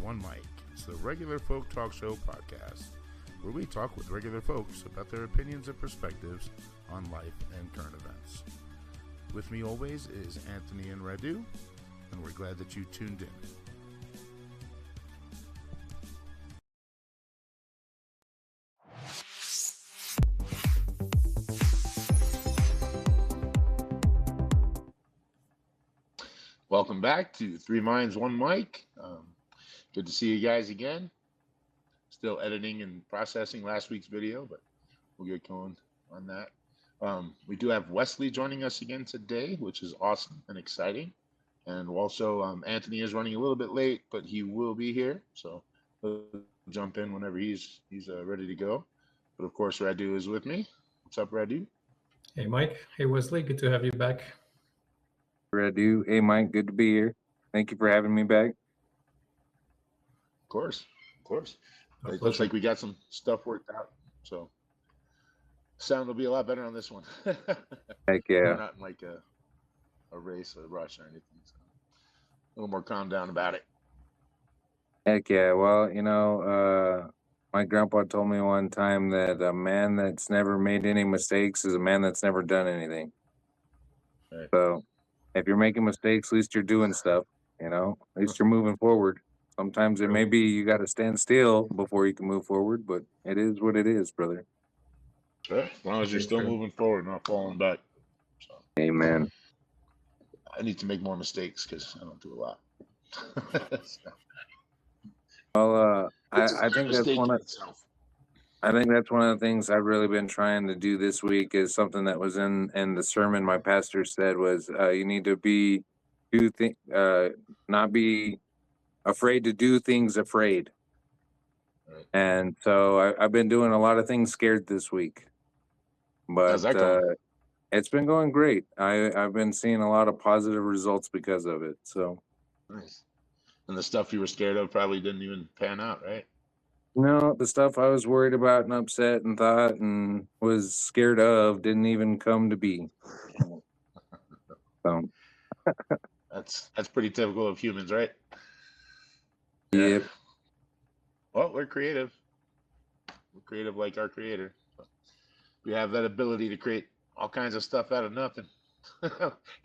One Mic. It's the Regular Folk Talk Show podcast, where we talk with regular folks about their opinions and perspectives on life and current events. With me always is Anthony and Radu, and we're glad that you tuned in. Welcome back to Three Minds, One Mic. Good to see you guys again. Still editing and processing last week's video, but we'll get going on that. We do have Wesley joining us again today, which is awesome and exciting. And also, Anthony is running a little bit late, but he will be here. So he'll jump in whenever he's ready to go. But of course, Radu is with me. What's up, Radu? Hey, Mike. Hey, Wesley. Good to have you back. Radu. Hey, Mike. Good to be here. Thank you for having me back. Of course. It looks like we got some stuff worked out. So sound will be a lot better on this one. Heck yeah. We're not in like a race or a rush or anything. So a little more calm down about it. Heck yeah. Well, my grandpa told me one time that a man that's never made any mistakes is a man that's never done anything. Right. So if you're making mistakes, at least you're doing stuff, at least you're moving forward. Sometimes it may be you got to stand still before you can move forward, but it is what it is, brother. Sure. As long as you're still moving forward, not falling back. So, amen. I need to make more mistakes because I don't do a lot. So, well, I think that's one of the things I've really been trying to do this week is something that was in the sermon my pastor said was you need to not be afraid to do things afraid. Right. And so I've been doing a lot of things scared this week, but it's been going great. I've been seeing a lot of positive results because of it. So nice. And the stuff you were scared of probably didn't even pan out, right? No, the stuff I was worried about and upset and thought and was scared of didn't even come to be. So that's pretty typical of humans, right? Yep. Well, we're creative. We're creative like our creator. So we have that ability to create all kinds of stuff out of nothing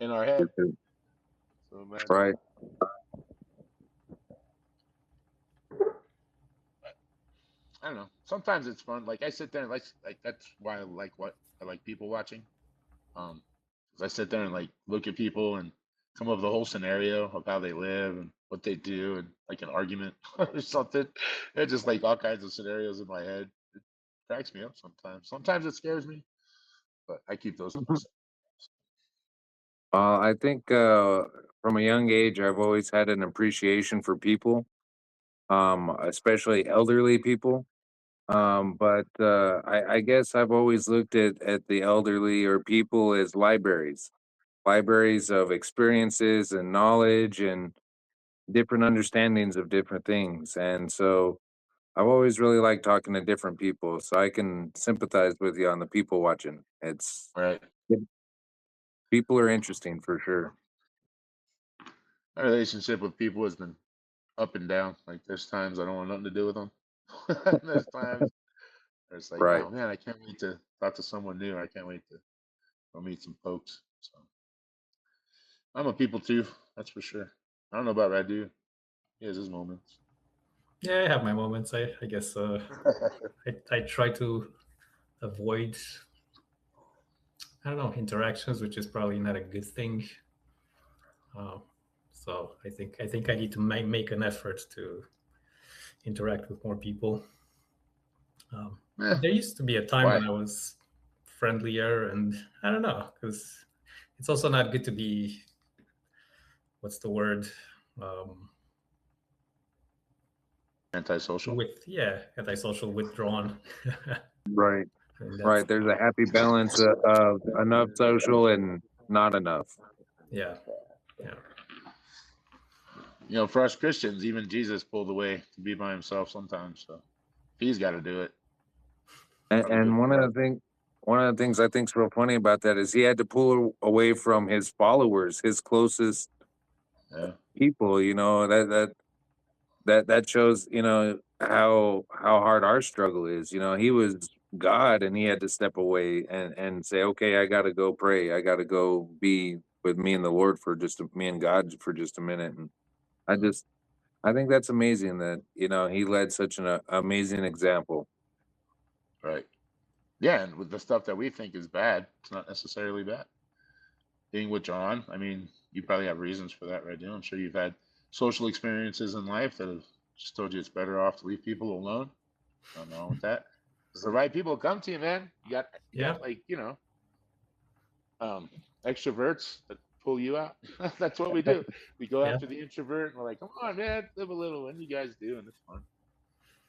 in our head. So right. I don't know. Sometimes it's fun. Like I sit there and like that's why I like people watching. 'Cause I sit there and like look at people and come up with a whole scenario of how they live and what they do and like an argument or something. It's just like all kinds of scenarios in my head. It cracks me up sometimes. Sometimes it scares me, but I keep those to myself. I think from a young age, I've always had an appreciation for people, especially elderly people. But I guess I've always looked at the elderly or people as libraries of experiences and knowledge and different understandings of different things. And so I've always really liked talking to different people, so I can sympathize with you on the people watching. It's Right. People are interesting for sure. My relationship with people has been up and down. Like there's times I don't want nothing to do with them. There's times it's like, Right. oh man, I can't wait to talk to someone new. I can't wait to go meet some folks. So I'm a people too, that's for sure. I don't know about Radu. He has his moments. Yeah, I have my moments. I guess I try to avoid, I don't know, interactions, which is probably not a good thing. So I think I need to make an effort to interact with more people. There used to be a time when I was friendlier, and I don't know, because it's also not good to be, what's the word? Antisocial. Antisocial, withdrawn. Right. Right. There's a happy balance of enough social and not enough. Yeah. You know, for us Christians, even Jesus pulled away to be by himself sometimes. So he's got to do it. And one of the things I think is real funny about that is he had to pull away from his followers, his closest people. that shows, you know, how hard our struggle is. You know, he was God and he had to step away and say, okay, I got to go pray. I got to go be with me and the Lord for me and God for just a minute. And I just, I think that's amazing that, you know, he led such an amazing example. Right. Yeah, and with the stuff that we think is bad, it's not necessarily bad. Being withdrawn, I mean, you probably have reasons for that right now. I'm sure you've had social experiences in life that have just told you it's better off to leave people alone. Nothing wrong with that. Because the right people come to you, man. You got like, extroverts that pull you out. That's what we do. We go Yeah. after the introvert and we're like, come on, man, live a little. And you guys do, and it's fun.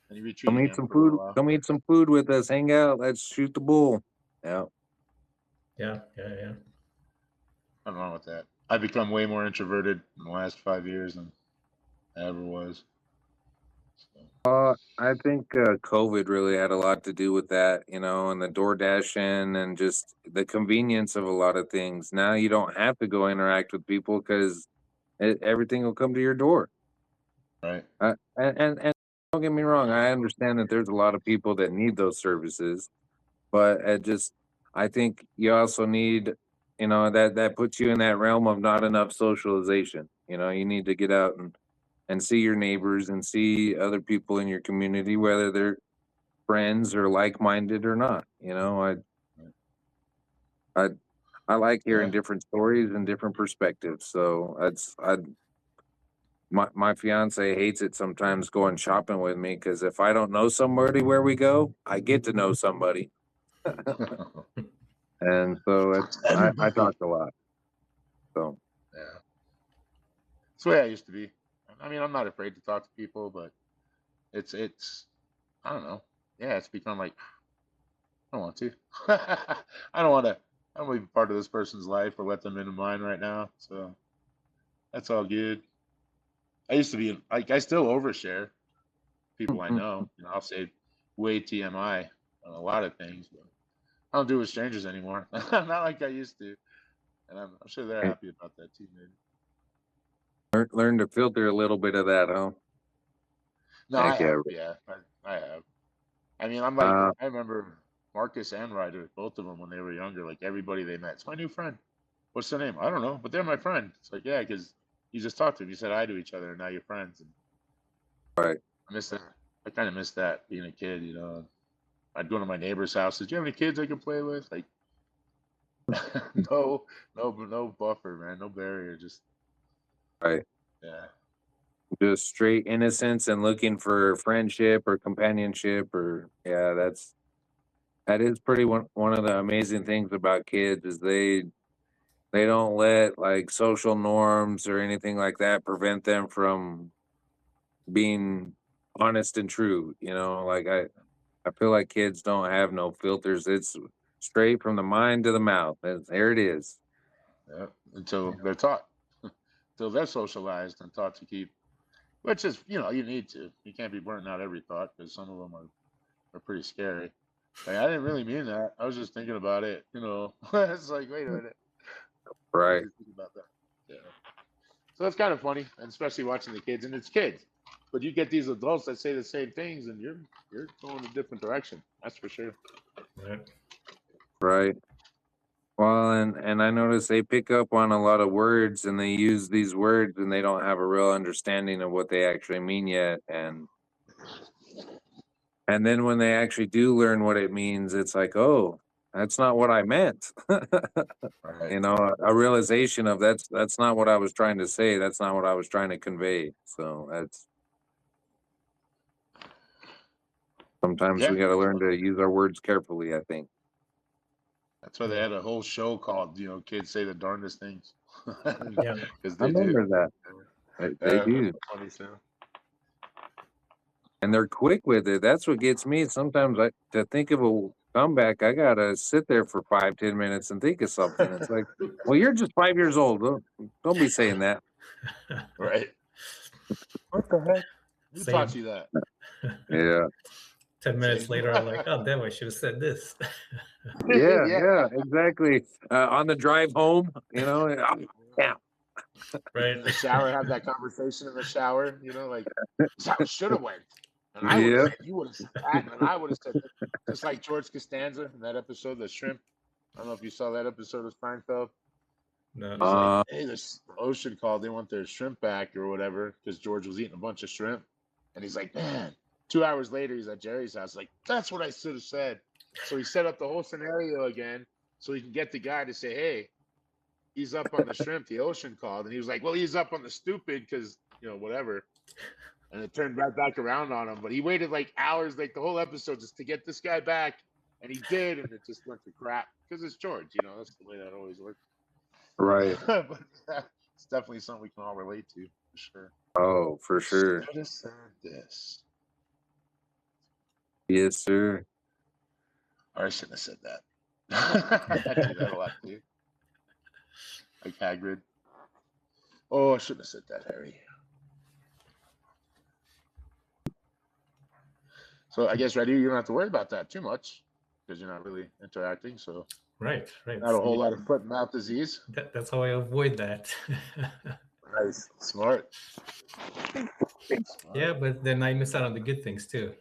And you Come retreat eat again some for a little food. while. Come eat some food with us. Hang out. Let's shoot the bull. Yeah. Yeah. Nothing wrong with that. I've become way more introverted in the last 5 years than I ever was. So, I think COVID really had a lot to do with that, you know, and the door dashing and just the convenience of a lot of things. Now you don't have to go interact with people because everything will come to your door. right. And don't get me wrong, I understand that there's a lot of people that need those services, but I think you also need, you know, that puts you in that realm of not enough socialization. You know, you need to get out and see your neighbors and see other people in your community, whether they're friends or like-minded or not. You know, I I like hearing Yeah. different stories and different perspectives. So my fiance hates it sometimes going shopping with me because if I don't know somebody where we go, I get to know somebody, and so I Everybody. talk a lot. So Yeah. It's the way I used to be. I mean, I'm not afraid to talk to people, but it's I don't know. Yeah, it's become like I don't want to. I don't want to. I don't want to be part of this person's life or let them into mine right now. So that's all good. I used to be like I still overshare people I know. You know, I'll say way TMI on a lot of things, but I don't do it with strangers anymore. Not like I used to, and I'm sure they're happy about that too, maybe. learn to filter a little bit of that, huh? No, I Heck yeah. have. Yeah, I have. I mean, I'm like, Uh, I remember Marcus and Ryder, both of them when they were younger. Like everybody they met, it's my new friend. What's their name? I don't know, but they're my friend. It's like, yeah, because you just talked to them, you said hi to each other, and now you're friends. And right. I miss that. I kind of miss that being a kid. You know, I'd go to my neighbor's house. Do you have any kids I can play with? Like, no buffer, man, no barrier. Just Right. yeah, Just straight innocence and looking for friendship or companionship or yeah, that is pretty one of the amazing things about kids is they don't let like social norms or anything like that prevent them from being honest and true, you know? Like I feel like kids don't have no filters. It's straight from the mind to the mouth. There it is. yeah. Until they're taught, until they're socialized and taught to keep. Which is, you know, you need to. You can't be burning out every thought because some of them are pretty scary. Like, I didn't really mean that. I was just thinking about it. You know, it's like, wait a minute. I was Right. just thinking about that. Yeah. So that's kind of funny, and especially watching the kids, and it's kids. But you get these adults that say the same things, and you're going a different direction. That's for sure. Right. Right. Well, and I notice they pick up on a lot of words and they use these words and they don't have a real understanding of what they actually mean yet. And then when they actually do learn what it means, it's like, oh, that's not what I meant. Right. You know, a realization of that's not what I was trying to say. That's not what I was trying to convey. So that's sometimes Yeah. we got to learn to use our words carefully, I think. That's why they had a whole show called, you know, kids say the darndest things. Yeah. Because I they do. remember that. They do. Funny sound. And they're quick with it. That's what gets me. Sometimes to think of a comeback, I gotta sit there for 5, 10 minutes and think of something. It's like, well, you're just 5 years old. Don't be saying that. Right. What the heck? Who taught Same. you that? Yeah, 10 minutes Same. later, I'm like, oh, damn, I should have said this. yeah, Yeah. yeah, exactly. On the drive home, you know, yeah, Right. In the shower, have that conversation in the shower. Like this how it should have went, and I would have Yeah. said you would have said that, and then I would have said that. Just like George Costanza in that episode, the shrimp. I don't know if you saw that episode of Seinfeld. No. He's like, hey, this ocean called. They want their shrimp back or whatever because George was eating a bunch of shrimp. And he's like, man, 2 hours later, he's at Jerry's house. Like, that's what I should have said. So he set up the whole scenario again so he can get the guy to say, hey, he's up on the shrimp. The ocean called. And he was like, well, he's up on the stupid because, whatever. And it turned right back around on him. But he waited like hours, like the whole episode, just to get this guy back. And he did. And it just went to crap because it's George. That's the way that always works. Right. But it's definitely something we can all relate to, for sure. Oh, for sure. Should have said this. Yes, sir. Or I shouldn't have said that. I do that a lot too. Like Hagrid. Oh, I shouldn't have said that, Harry. So I guess, Reddy, you don't have to worry about that too much because you're not really interacting. So Right. not a whole lot of foot and mouth disease. That's how I avoid that. Nice. Smart. Yeah, but then I miss out on the good things too.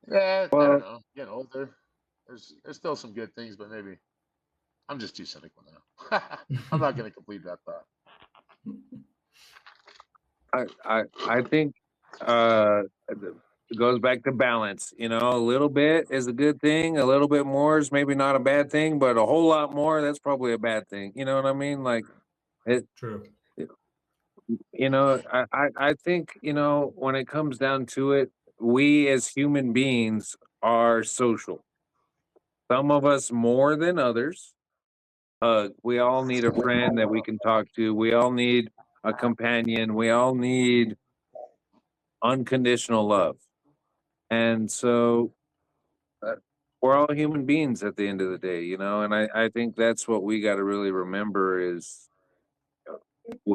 Yeah, I Well- don't know. Getting older. There's still some good things, but maybe I'm just too cynical now. I'm not going to complete that thought. I think it goes back to balance. A little bit is a good thing. A little bit more is maybe not a bad thing, but a whole lot more, that's probably a bad thing. You know what I mean? Like it. True. I think when it comes down to it, we as human beings are social. Some of us more than others. We all need a friend that we can talk to. We all need a companion. We all need unconditional love. And so we're all human beings at the end of the day, and I think that's what we got to really remember is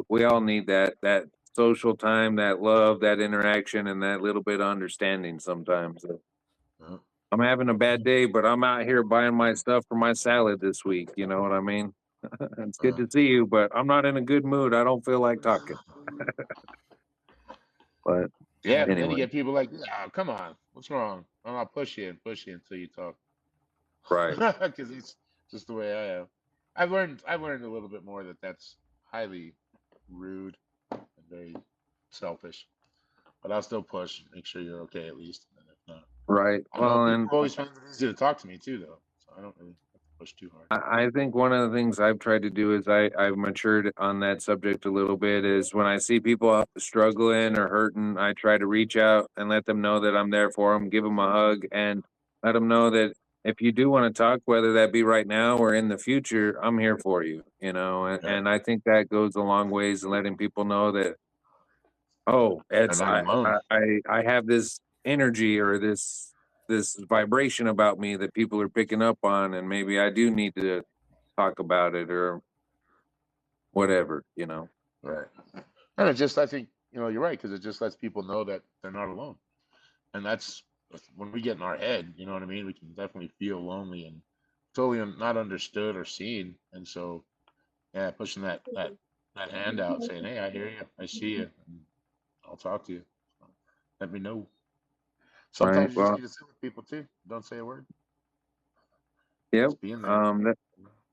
we all need that social time, that love, that interaction, and that little bit of understanding sometimes. Uh-huh. I'm having a bad day, but I'm out here buying my stuff for my salad this week. You know what I mean? It's good to see you, but I'm not in a good mood. I don't feel like talking. But Yeah, but then anyway. you get people like, oh, come on, what's wrong? I'll push you until you talk. Right. Because it's just the way I am. I've learned a little bit more that's highly rude and very selfish. But I'll still push, make sure you're okay at least. And if not, Right. I know Well, people and always find it easy to talk to me too, though. So I don't really have to push too hard. I think one of the things I've tried to do is I've matured on that subject a little bit is when I see people struggling or hurting, I try to reach out and let them know that I'm there for them, give them a hug, and let them know that if you do want to talk, whether that be right now or in the future, I'm here for you, and I think that goes a long ways in letting people know that, oh, it's They're not alone. I have this energy or this vibration about me that people are picking up on, and maybe I do need to talk about it or whatever. Right. And I think, you're right, because it just lets people know that they're not alone. And that's when we get in our head, you know what I mean? We can definitely feel lonely and totally not understood or seen. And so, yeah, pushing that hand out, saying, hey, I hear you, I see you, and I'll talk to you. Let me know. Sometimes you just Well, need to sit with people too. Don't say a word. yep. Just being there.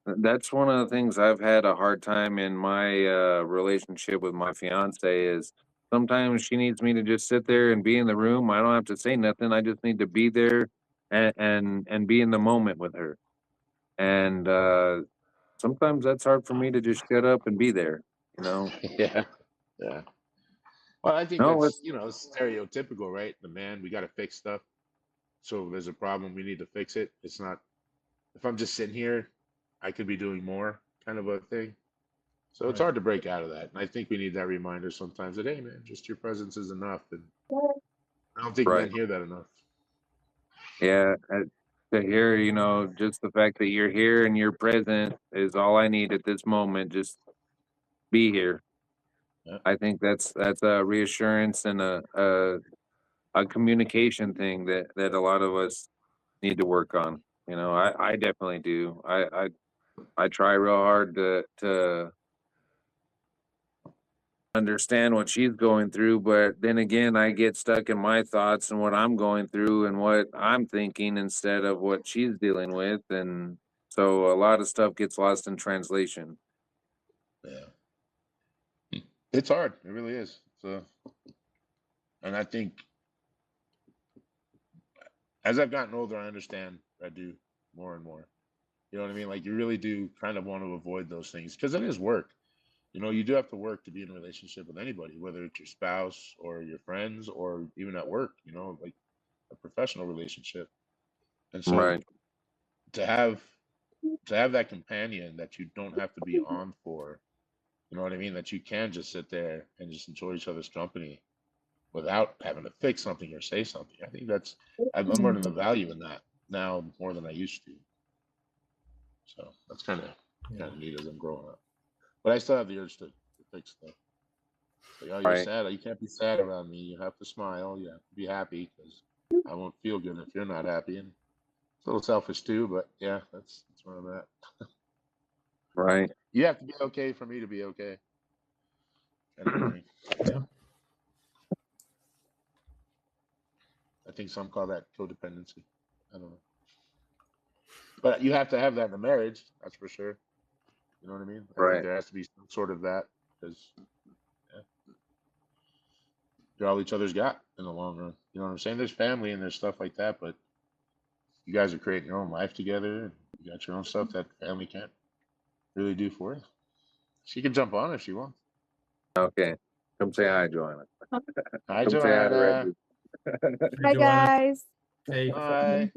That's one of the things I've had a hard time in my relationship with my fiance is sometimes she needs me to just sit there and be in the room. I don't have to say nothing. I just need to be there and be in the moment with her. And sometimes that's hard for me to just shut up and be there. Yeah. Yeah. Well, I think No, that's, it's stereotypical, right? The man, we got to fix stuff. So if there's a problem, we need to fix it. It's not, if I'm just sitting here, I could be doing more kind of a thing. So it's Right. hard to break out of that. And I think we need that reminder sometimes that, hey, man, just your presence is enough. And I don't think Right. men hear that enough. Yeah, to hear, just the fact that you're here and you're present is all I need at this moment. Just be here. Yeah. I think that's a reassurance and a communication thing that a lot of us need to work on. I definitely do. I try real hard to understand what she's going through, but then again, I get stuck in my thoughts and what I'm going through and what I'm thinking instead of what she's dealing with, and so a lot of stuff gets lost in translation. Yeah, it's hard. It really is. So, and I think as I've gotten older, I understand. I do more and more. You know what I mean? Like you really do kind of want to avoid those things because it is work. You know, you do have to work to be in a relationship with anybody, whether it's your spouse or your friends or even at work, you know, like a professional relationship. And so Right. to have to have that companion that you don't have to be on for, you know what I mean, that you can just sit there and just enjoy each other's company without having to fix something or say something. I think that's I'm learning the value in that now more than I used to. So that's kind of neat as I'm growing up. But I still have the urge to fix stuff. It's like, oh, you're Right. sad. You can't be sad around me. You have to smile. You have to be happy because I won't feel good if you're not happy. And it's a little selfish too, but yeah, that's where I'm at. Right. You have to be okay for me to be okay. Kind of thing. Yeah. I think some call that codependency. I don't know. But you have to have that in a marriage, that's for sure. You know what I mean? I think Right. there has to be some sort of that because yeah, you're all each other's got in the long run. You know what I'm saying? There's family and there's stuff like that, but you guys are creating your own life together. And you got your own stuff that family can't really do for you. She can jump on if she wants. Okay. Come say hi, Joanna. Hi, Come say hi to Joanna. Reggie. Hi, Hi, Joanna. guys. Hey. Hi.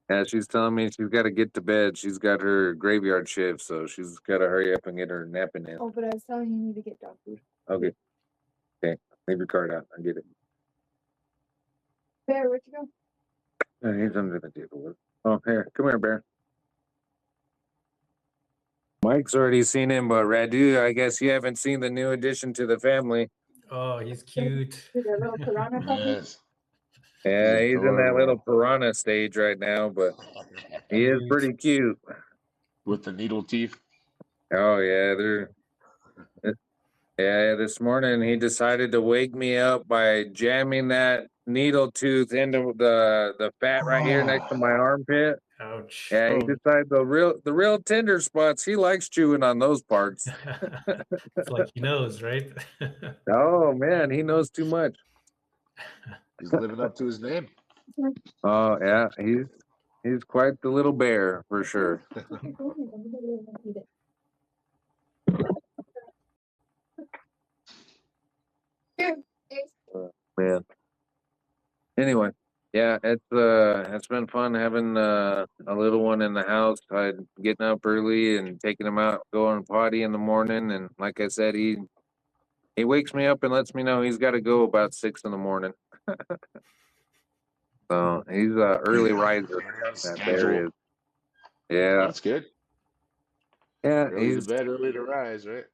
Yeah, she's telling me she's got to get to bed. She's got her graveyard shift, so she's got to hurry up and get her napping in. Oh, but I was telling you need to get dog food. Okay. Okay. Leave your card out. I get it. Bear, where'd you go? He's under the table. Oh, here. Come here, Bear. Mike's already seen him, but Radu, I guess you haven't seen the new addition to the family. Oh, he's cute. To the little piranha puppy? Yes. Yeah, he's in that little adorable. piranha stage right now, but he is Cute. pretty cute. With the needle teeth. Oh yeah, yeah. This morning he decided to wake me up by jamming that needle tooth into the fat right here next to my armpit. Ouch. Yeah, he Oh. decided the real tender spots. He likes chewing on those parts. It's like he knows, right? Oh man, he knows too much. He's living up to his name. Oh yeah, he's quite the little bear for sure. Man. Anyway, yeah, it's been fun having a little one in the house. I getting up early and taking him out, going potty in the morning, and like I said, he wakes me up and lets me know he's got to go about 6 in the morning. So he's a early riser. That bear is. Yeah, That's good. yeah, Early to bed, early to rise, right?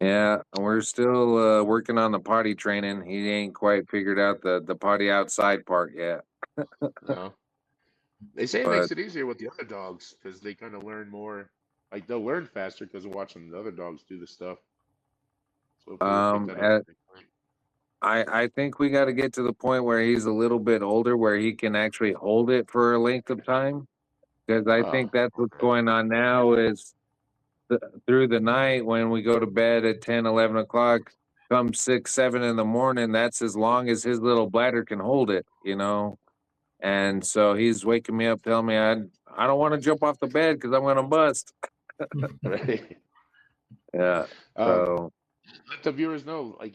yeah. We're still working on the potty training. He ain't quite figured out the potty outside part yet. No. They say it But makes it easier with the other dogs because they kind of learn more. Like they'll learn faster because of watching the other dogs do the stuff. So hopefully you'll pick that up. I think we got to get to the point where he's a little bit older, where he can actually hold it for a length of time. Because I think that's what's going on now is through the night when we go to bed at 10, 11 o'clock, come 6, 7 in the morning, that's as long as his little bladder can hold it, you know. And so he's waking me up, telling me I don't want to jump off the bed because I'm going to bust. Right. Yeah. So. Let the viewers know, like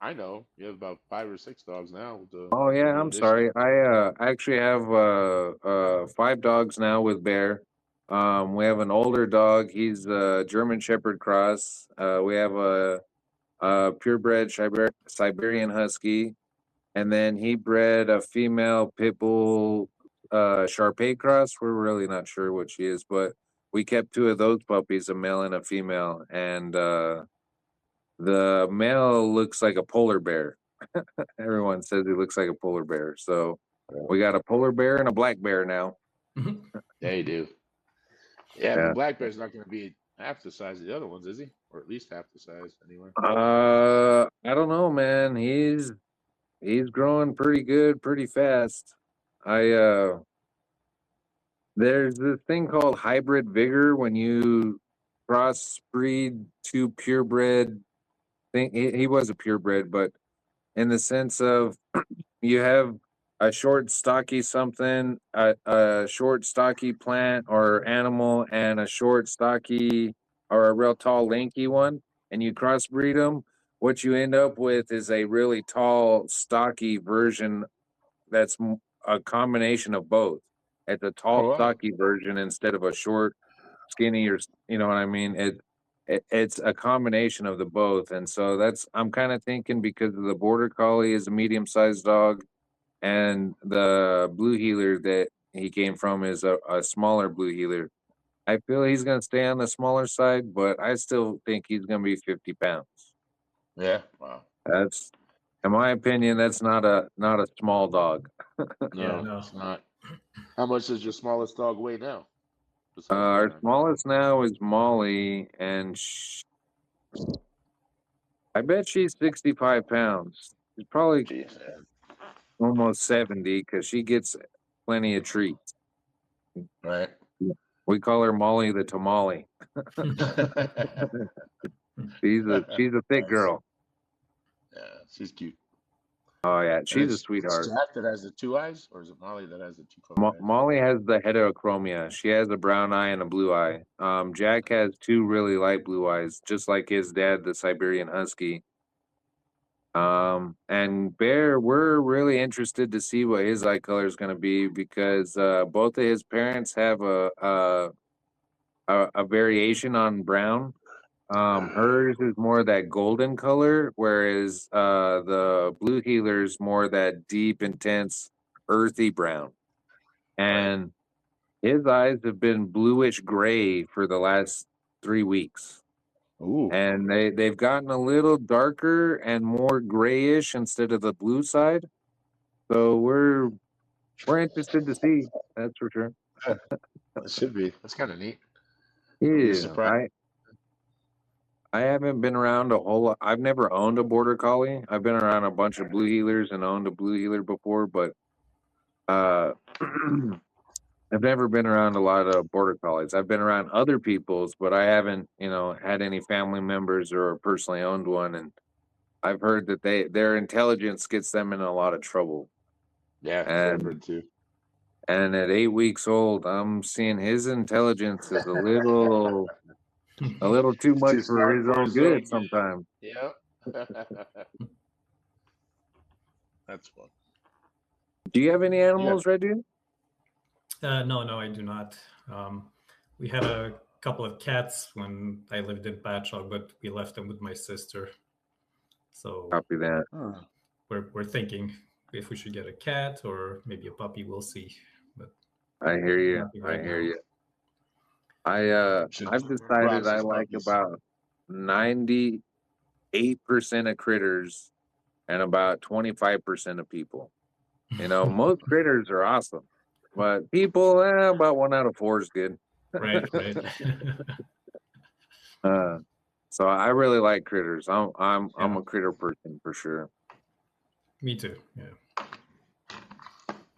I know you have about 5 or 6 dogs now. With the, Oh yeah, new I'm addition. sorry. I actually have 5 dogs now with Bear. We have an older dog. He's a German Shepherd cross. We have a purebred Siberian Husky, and then he bred a female pit bull Shar-Pei cross. We're really not sure what she is, but we kept 2 of those puppies, a male and a female, and the male looks like a polar bear. Everyone says he looks like a polar bear. So we got a polar bear and a black bear now. Yeah, you do. Yeah, Yeah. the black bear's not going to be half the size of the other ones, is he? Or at least half the size, anyway. I don't know, man. He's growing pretty good, pretty fast. I There's this thing called hybrid vigor when you crossbreed two purebred thing. He was a purebred, but in the sense of you have a short, stocky something, a short, stocky plant or animal, and a short, stocky or a real tall, lanky one, and you crossbreed them. What you end up with is a really tall, stocky version that's a combination of both. It's a tall, Oh, wow. stocky version instead of a short, skinny, or you know what I mean. It's a combination of the both, and so that's I'm kind of thinking because of the border collie is a medium sized dog, and the blue heeler that he came from is a smaller blue heeler. I feel he's going to stay on the smaller side, but I still think he's going to be 50 pounds. Yeah. Wow. That's, in my opinion, that's not a small dog. No, no. it's not. How much does your smallest dog weigh now? Besides Our Baron? smallest now is Molly, and I bet she's 65 pounds. She's probably Jeez, man. almost 70 because she gets plenty of treats. Right. We call her Molly the Tamale. She's a thick Nice. girl. Yeah, she's cute. Oh yeah, And she's a it's sweetheart. Jack that has the two eyes, or is it Molly that has the two colored eyes? Molly has the heterochromia. She has a brown eye and a blue eye. Jack has two really light blue eyes, just like his dad, the Siberian Husky. And Bear, we're really interested to see what his eye color is going to be because both of his parents have a variation on brown. Hers is more that golden color, whereas the blue healer's more that deep, intense, earthy brown. And his eyes have been bluish gray for the last 3 weeks. Ooh. And they've gotten a little darker and more grayish instead of the blue side. So we're interested to see. That's for sure. It should be. That's kind of neat. Be Yeah, surprised. I haven't been around a whole lot. I've never owned a border collie. I've been around a bunch of blue healers and owned a blue healer before, but uh, I've never been around a lot of border collies. I've been around other people's, but I haven't, had any family members or personally owned one. And I've heard that their intelligence gets them in a lot of trouble. Yeah, And I've heard too. and at 8 weeks old, I'm seeing his intelligence is a little too much Too for smart his for own his good own sometimes. Yeah. That's fun. Do you have any animals, Red Dude? No, I do not. We had a couple of cats when I lived in Patchogue, but we left them with my sister. So Copy that. Huh. we're thinking if we should get a cat or maybe a puppy. We'll see. But I hear you. nothing I right hear now. you. I've decided I Process like puppies. about 98% of critters and about 25% of people. Most critters are awesome, but people, about 1 out of 4 is good. Right. So I really like critters. I'm Yeah. a critter person for sure. Me too. Yeah.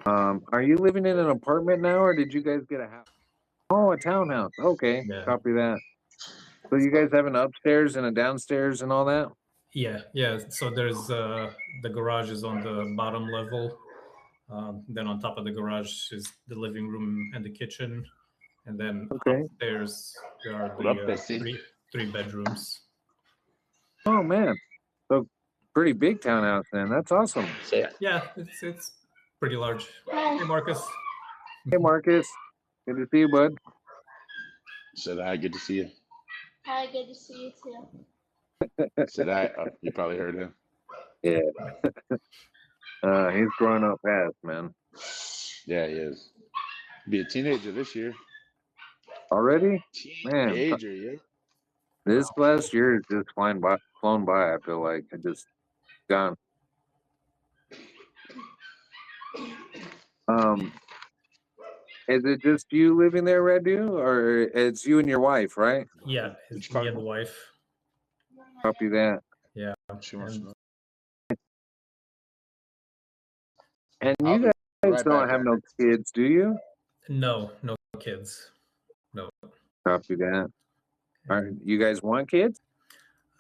Are you living in an apartment now, or did you guys get a house? Oh, a townhouse. Okay, Yeah. copy that. So you guys have an upstairs and a downstairs and all that? Yeah. So there's the garage is on the bottom level. Then on top of the garage is the living room and the kitchen, and then Okay. upstairs there are What up, the Bessie? three bedrooms. Oh man, so pretty big townhouse then. That's awesome. Yeah, it's pretty large. Hey, Marcus. Hey Marcus, good to see you, bud. Said hi, good to see you. Hi, good to see you too. Said hi. Oh, you probably heard him. Yeah. He's growing up fast, man. Yeah, he is. Be a teenager this year. Already? Man, Teenager, yeah. this last year is just flown by. I feel like it just gone. Is it just you living there, Redu, or it's you and your wife, right? Yeah, Which it's me and part? the wife. Copy that. Yeah, She wants to and know. And I'll you be guys right don't back, have no guys. kids, do you? no kids. No. Copy that. All right, And, you guys want kids?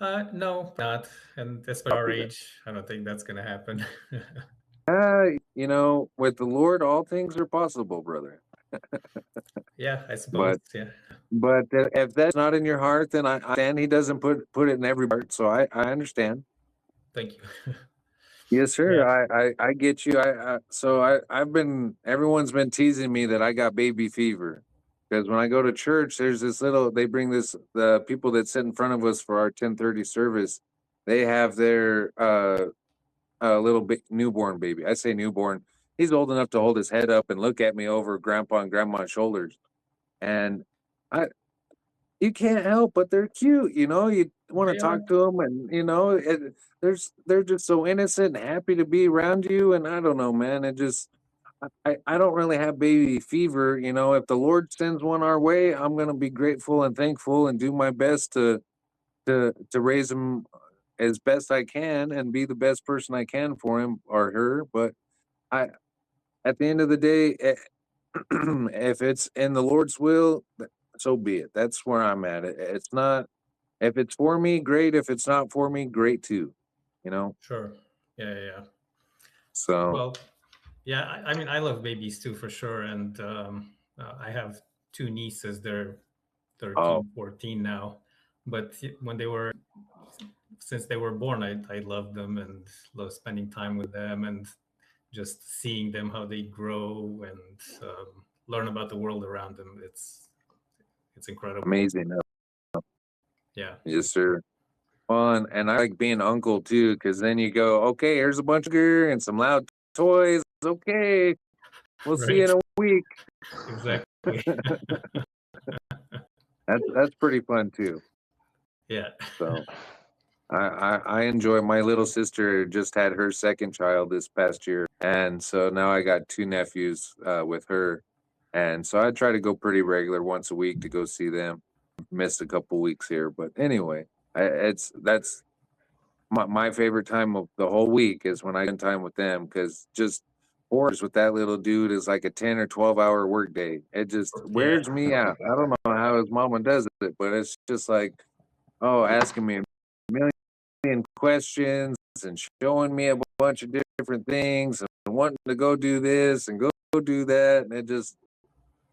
no, not. And especially our Copy that. age, I don't think that's gonna happen. You know, with the Lord, all things are possible, brother. Yeah, I suppose. But Yeah. if that's not in your heart, then I understand He doesn't put it in every heart. So I understand. Thank you. Yes, Yeah. sir. I get you. I've been everyone's been teasing me that I got baby fever because when I go to church, there's this little they bring this the people that sit in front of us for our 10:30 service. They have their little newborn baby. I say newborn. He's old enough to hold his head up and look at me over grandpa and grandma's shoulders. And I you can't help but they're cute, you know. You want to They are. talk to them, and they're just so innocent and happy to be around you. And I don't know, man. It just I don't really have baby fever, you know. If the Lord sends one our way, I'm gonna be grateful and thankful and do my best to raise them as best I can and be the best person I can for him or her. But I at the end of the day, if it's in the Lord's will, so be it. That's where I'm at. It's not if it's for me, great. If it's not for me, great too. You know. Sure. Yeah, yeah, yeah. So Well, yeah, I mean, I love babies too, for sure. And I have two nieces. They're oh, 13, 14 now. But when they were, since they were born, I loved them and love spending time with them and just seeing them, how they grow and learn about the world around them. It's incredible. amazing. Yeah. Yes, sir. Well, and I like being uncle too, because then you go, okay, here's a bunch of gear and some loud toys. Okay, we'll see you in Right. a week. Exactly. That's pretty fun too. Yeah. So I enjoy my little sister just had her second child this past year. And so now I got two nephews with her. And so I try to go pretty regular once a week to go see them. Missed a couple weeks here. But anyway, that's my favorite time of the whole week is when I spend time with them because just 4 hours with that little dude is like a 10 or 12-hour work day. It just Yeah. wears me out. I don't know how his mama does it, but it's just like, oh, asking me a million questions and showing me a bunch of different things and wanting to go do this and go do that. And it just,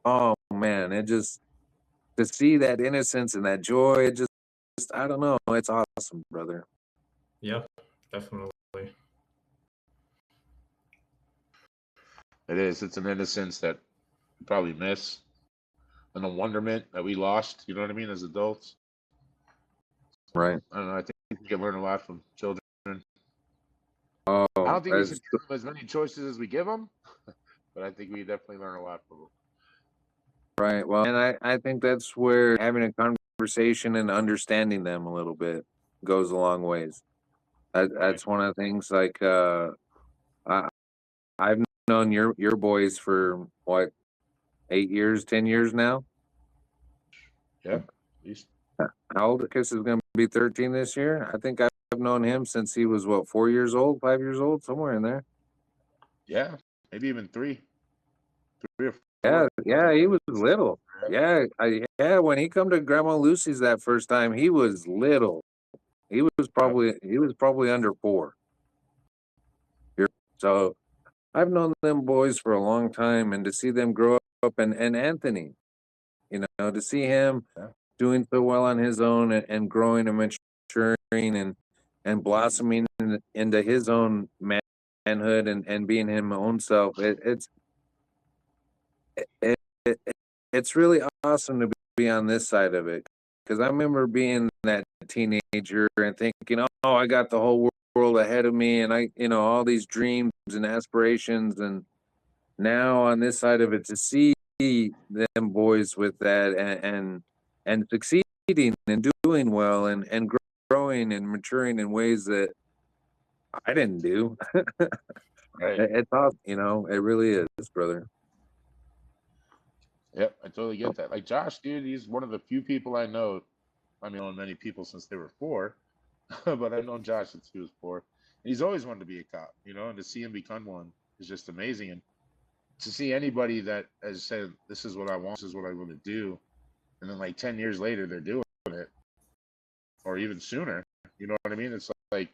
oh man, it just, to see that innocence and that joy, it just I don't know. It's awesome, brother. Yep. Definitely. It is. It's an innocence that we probably miss, and a wonderment that we lost. You know what I mean? As adults, Right. I don't know. I think we can learn a lot from children. Oh, I don't think we that's should give them as many choices as we give them, but I think we definitely learn a lot from them. right. Well, and I think that's where having a conversation and understanding them a little bit goes a long ways. That's one of the things. Like I, I've known your boys for what 8 years, 10 years now. Yeah, at least. How old? Kiss is going to be 13 this year. I think I've known him since he was what 4 years old, 5 years old, somewhere in there. Yeah, maybe even three or Yeah, four. yeah, he was little. Yeah, yeah. When he come to Grandma Lucy's that first time, he was little. He was probably under 4. So I've known them boys for a long time, and to see them grow up, and Anthony, to see him doing so well on his own and growing and maturing and blossoming into his own manhood and being him own self. It, it, it's really awesome to be on this side of it because I remember being that teenager and thinking, oh, I got the whole world ahead of me, and all these dreams and aspirations, and now on this side of it to see them boys with that and succeeding and doing well and growing and maturing in ways that I didn't do. Right. It's awesome, it really is, brother. Yep, I totally get that. Like Josh, dude, he's one of the few people I know. I mean, I've known many people since they were 4, but I've known Josh since he was 4. And he's always wanted to be a cop, and to see him become one is just amazing. And to see anybody that has said, "This is what I want, this is what I want to do," and then like 10 years later they're doing it, or even sooner. You know what I mean? It's like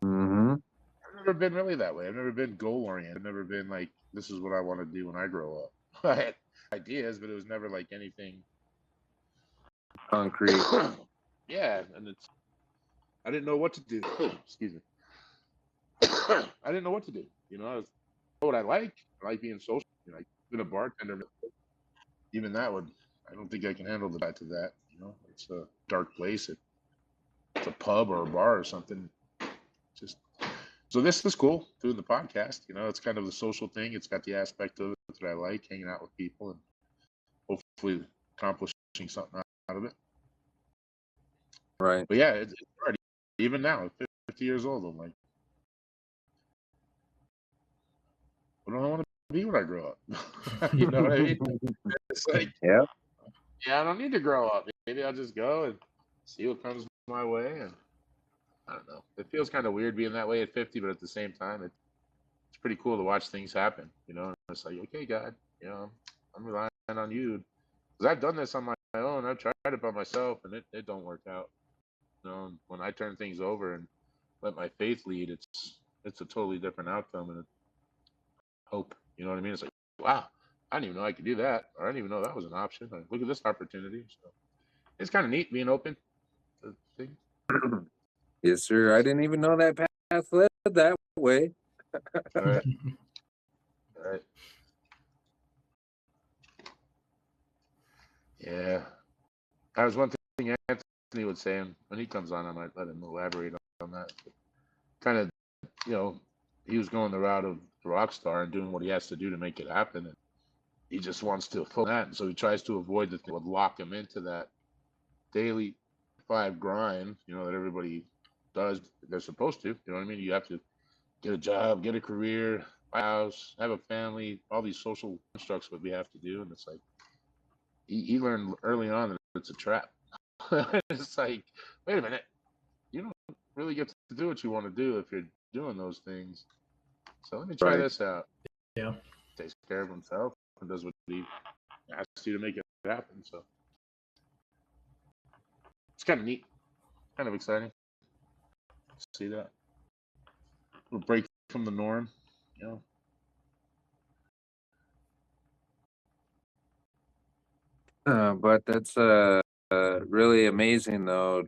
Mm-hmm. I've never been really that way. I've never been goal oriented. I've never been like, "This is what I want to do when I grow up." I had ideas, but it was never like anything Concrete. Yeah, and I didn't know what to do. Excuse me. I didn't know what to do. I was what I like. I like being social. I've been a bartender. Even that would, I don't think I can handle the back to that. It's a dark place. It's a pub or a bar or something. Just so this is cool doing the podcast. It's kind of the social thing. It's got the aspect of it that I like, hanging out with people and hopefully accomplishing something out of it. Right. But yeah, it's hard. Even now, at 50 years old, I'm like, what do I want to be when I grow up? You know what I mean? It's like, Yeah. I don't need to grow up. Maybe I'll just go and see what comes my way. And I don't know. It feels kind of weird being that way at 50, but at the same time, it's pretty cool to watch things happen. It's like, okay, God, I'm relying on you. Because I've done this on my own. I've tried it by myself, and it don't work out. When I turn things over and let my faith lead, it's a totally different outcome and hope. You know what I mean? It's like, wow, I didn't even know I could do that, or I didn't even know that was an option. Like, look at this opportunity. So it's kind of neat being open to things. Yes, sir. I didn't even know that path led that way. All right. All right. Yeah. That was one thing Anthony would say, and when he comes on, I might let him elaborate on that. But kind of, he was going the route of the rock star and doing what he has to do to make it happen. And he just wants to fill that. And so he tries to avoid the thing that would lock him into that daily 5 grind, that everybody does. They're supposed to. You know what I mean? You have to get a job, get a career, buy a house, have a family, all these social constructs that we have to do. And it's like, he learned early on that it's a trap. It's like, wait a minute, you don't really get to do what you want to do if you're doing those things. So let me try this out. Yeah. Takes care of himself and does what he asks you to make it happen. So it's kind of neat, kind of exciting to see that. A break from the norm, But that's really amazing, though,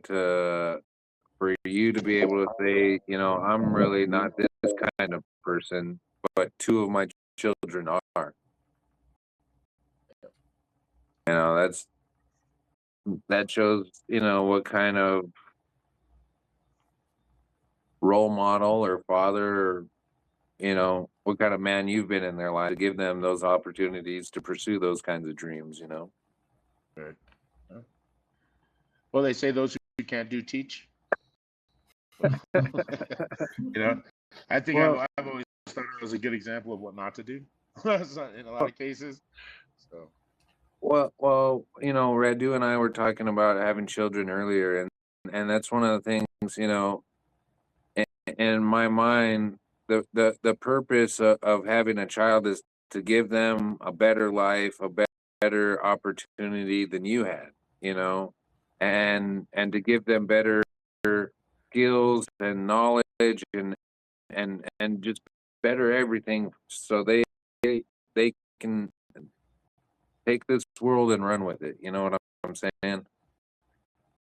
for you to be able to say, I'm really not this kind of person, but 2 of my children are. That shows, what kind of role model or father, or what kind of man you've been in their life to give them those opportunities to pursue those kinds of dreams. Right. Well, they say those who can't do teach. I think I've always thought it was a good example of what not to do in a lot of cases. So. Well, Radu and I were talking about having children earlier, and that's one of the things, in my mind, the purpose of having a child is to give them a better life, a better opportunity than you had, and to give them better skills and knowledge and just better everything so they can take this world and run with it. You know what I'm saying?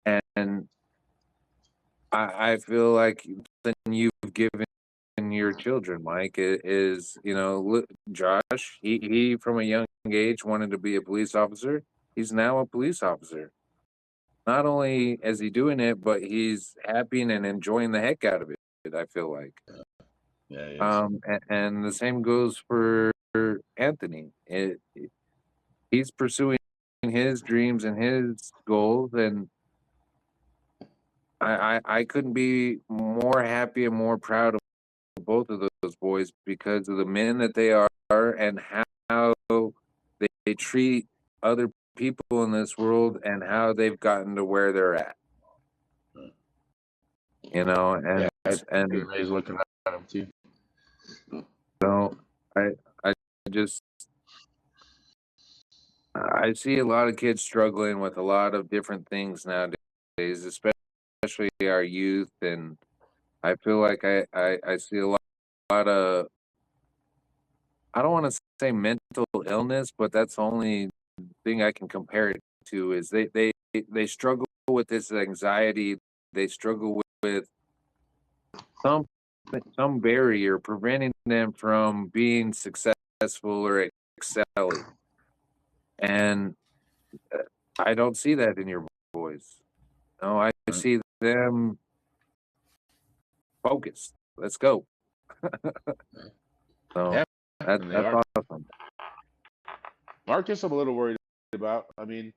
And I feel like then you've given your children, Mike, is Josh. He from a young age wanted to be a police officer. He's now a police officer. Not only is he doing it, but he's happy and enjoying the heck out of it. I feel like. Yeah. And the same goes for Anthony. He's pursuing his dreams and his goals, and I couldn't be more happy and more proud of both of those boys because of the men that they are and how they treat other people in this world and how they've gotten to where they're at. You know, and everybody's looking at them too. so I just I see a lot of kids struggling with a lot of different things nowadays, especially our youth, and I feel like I see a lot of, I don't want to say mental illness, but that's the only thing I can compare it to is they struggle with this anxiety. They struggle with some some barrier preventing them from being successful or excelling. And I don't see that in your boys. No, I see them focused. Let's go. So Yeah, that's and they are. awesome. Marcus, I'm a little worried about. I mean,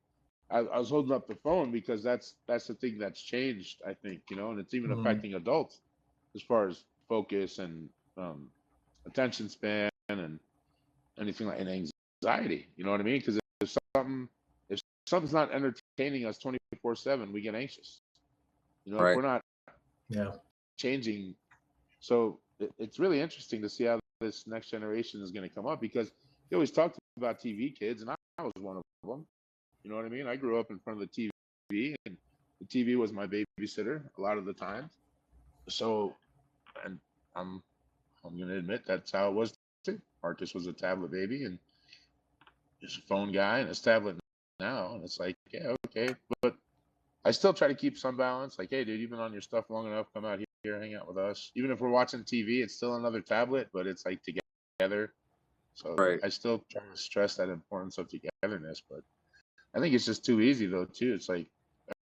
I was holding up the phone because that's the thing that's changed, I think, and it's even affecting adults as far as focus and attention span and anything like, and anxiety. You know what I mean? Because if something's not entertaining us 24/7, we get anxious. If Right. we're not changing, so it's really interesting to see how this next generation is going to come up, because they always talked about TV kids, and I was one of them. You know what I mean? I grew up in front of the TV, and the TV was my babysitter a lot of the time. So, and I'm going to admit that's how it was too. Marcus was a tablet baby, and he's a phone guy, and his tablet now, and it's like, yeah, okay, but I still try to keep some balance. Like, hey, dude, you've been on your stuff long enough. Come out here, hang out with us. Even if we're watching TV, it's still another tablet, but it's like together. So Right. I still try to stress that importance of togetherness, but I think it's just too easy though too. It's like,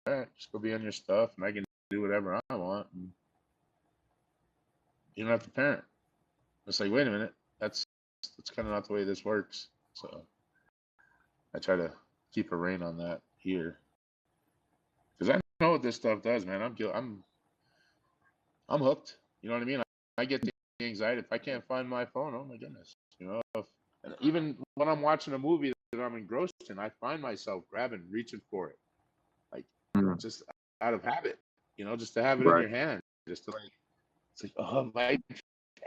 all right, just go be on your stuff, and I can do whatever I want, and you don't have to parent. It's like, wait a minute, that's kind of not the way this works. So I try to keep a rein on that here, because I know what this stuff does, man. I'm hooked. You know what I mean? I get the anxiety if I can't find my phone. Oh my goodness, and even when I'm watching a movie that I'm engrossed in, I find myself grabbing, reaching for it, like just out of habit. Just to have it in your hand, just to like, it's like, oh my,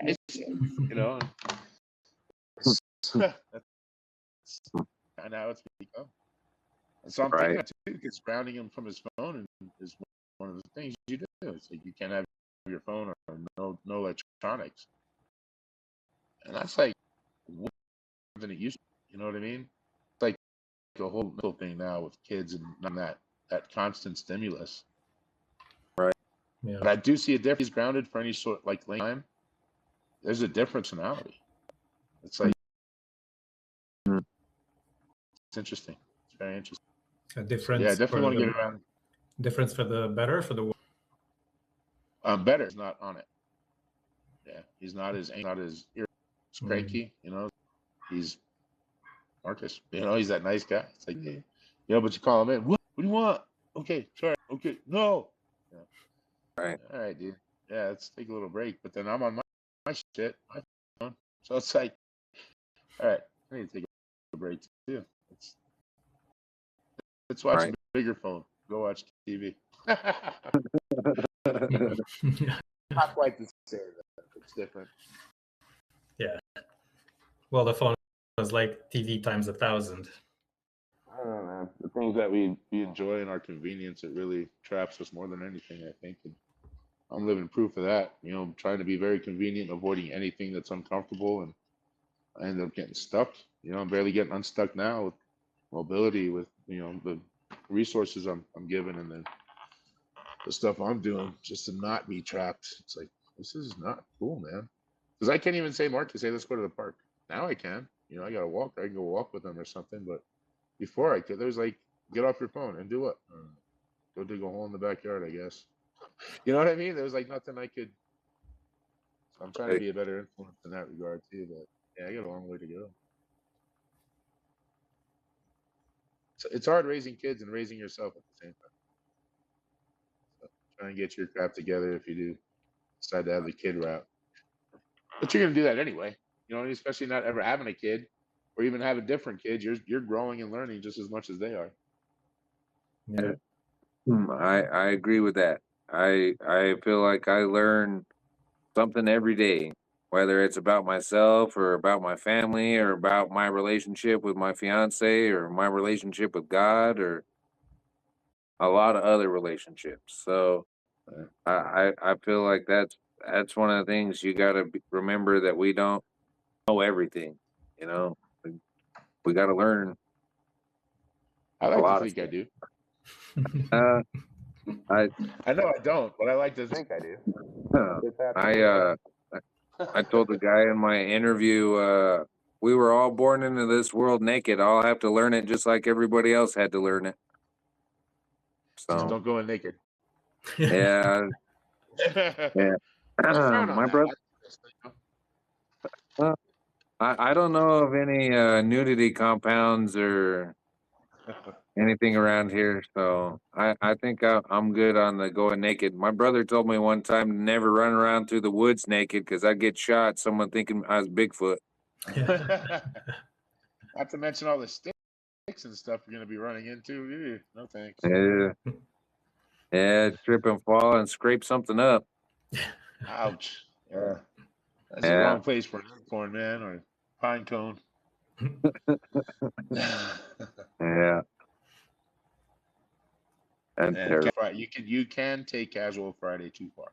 That's kind of how it's become. And so I'm thinking that too, because grounding him from his phone is one of the things you do. It's like you can't have your phone or no electronics, and that's like more than it used to. You know what I mean? It's like a whole little thing now with kids and that constant stimulus. Right. Yeah. But I do see a difference. He's grounded for any sort like time. There's a different personality. It's like it's interesting. It's very interesting. A difference. Yeah, I definitely want to get around. Difference for the better, for the worse. Better is not on it. Yeah, he's not as cranky. He's Marcus. He's that nice guy. It's like, but you call him in. What do you want? Okay, sorry. Okay, no. Right. All right, dude. Yeah, let's take a little break. But then I'm on my shit. My phone. So it's like, all right, I need to take a break too. Let's watch a bigger phone. Go watch TV. Not quite the same. It's different. Yeah. Well, the phone is like TV times 1,000. I don't know, man. The things that we enjoy in our convenience, it really traps us more than anything, I think. And I'm living proof of that. Trying to be very convenient, avoiding anything that's uncomfortable, and I end up getting stuck. I'm barely getting unstuck now with mobility, with the resources I'm given, and then the stuff I'm doing just to not be trapped. It's like, this is not cool, man. Because I can't even say, Marcus, hey, let's go to the park. Now I can. I got to walk. I can go walk with them or something. But before I could, there's like, get off your phone and do what? Go dig a hole in the backyard, I guess. You know what I mean? There was like nothing I could. So I'm trying to be a better influence in that regard too. But yeah, I got a long way to go. So it's hard raising kids and raising yourself at the same time. So try and get your crap together if you do decide to have the kid route. But you're gonna do that anyway. Especially not ever having a kid. or even have a different kid, you're growing and learning just as much as they are. Yeah. I agree with that. I feel like I learn something every day, whether it's about myself or about my family or about my relationship with my fiance or my relationship with God or a lot of other relationships. So I feel like that's one of the things you got to remember, that we don't know everything. You know, we got to learn I a like to lot of think I stuff. do. Uh, I I know I don't, but I like to think I do. Just happen I to I told the guy in my interview, we were all born into this world naked. I'll have to learn it just like everybody else had to learn it. just So don't go in naked. yeah, yeah. They frown on My that. brother, I don't know of any nudity compounds or anything around here, so I think I'm good on the going naked. My brother told me one time to never run around through the woods naked because I'd get shot. Someone thinking I was Bigfoot. Not to mention all the sticks and stuff you're gonna be running into. Ew, no thanks. Yeah, yeah, trip and fall and scrape something up. Ouch. Yeah. That's the Yeah, wrong place for an acorn, man, or pine cone. yeah, and And terrible. you can take Casual Friday too far.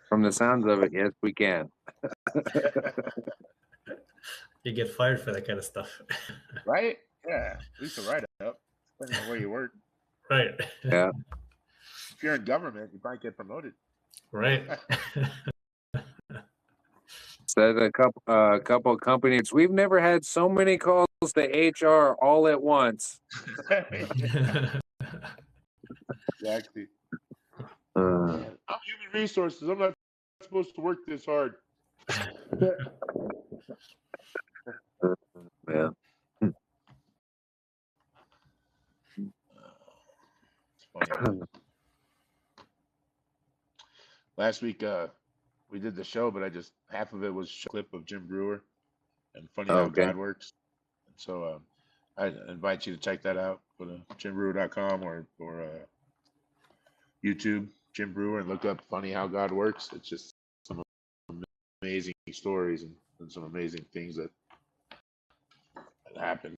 From the sounds of it, yes, we can. You get fired for that kind of stuff. Right? Yeah. At least a write up, depending on where you work. Right. Yeah. If you're in government, you might get promoted. Right. Said a couple of companies. We've never had so many calls to HR all at once. Exactly. Uh, I'm human resources. I'm not supposed to work this hard. yeah. It's funny. Last week, we did the show, but half of it was a clip of Jim Brewer and Funny How Okay. God Works. And so I invite you to check that out. Go to jimbrewer.com or YouTube, Jim Brewer, and look up Funny How God Works. It's just some amazing stories and some amazing things that happen.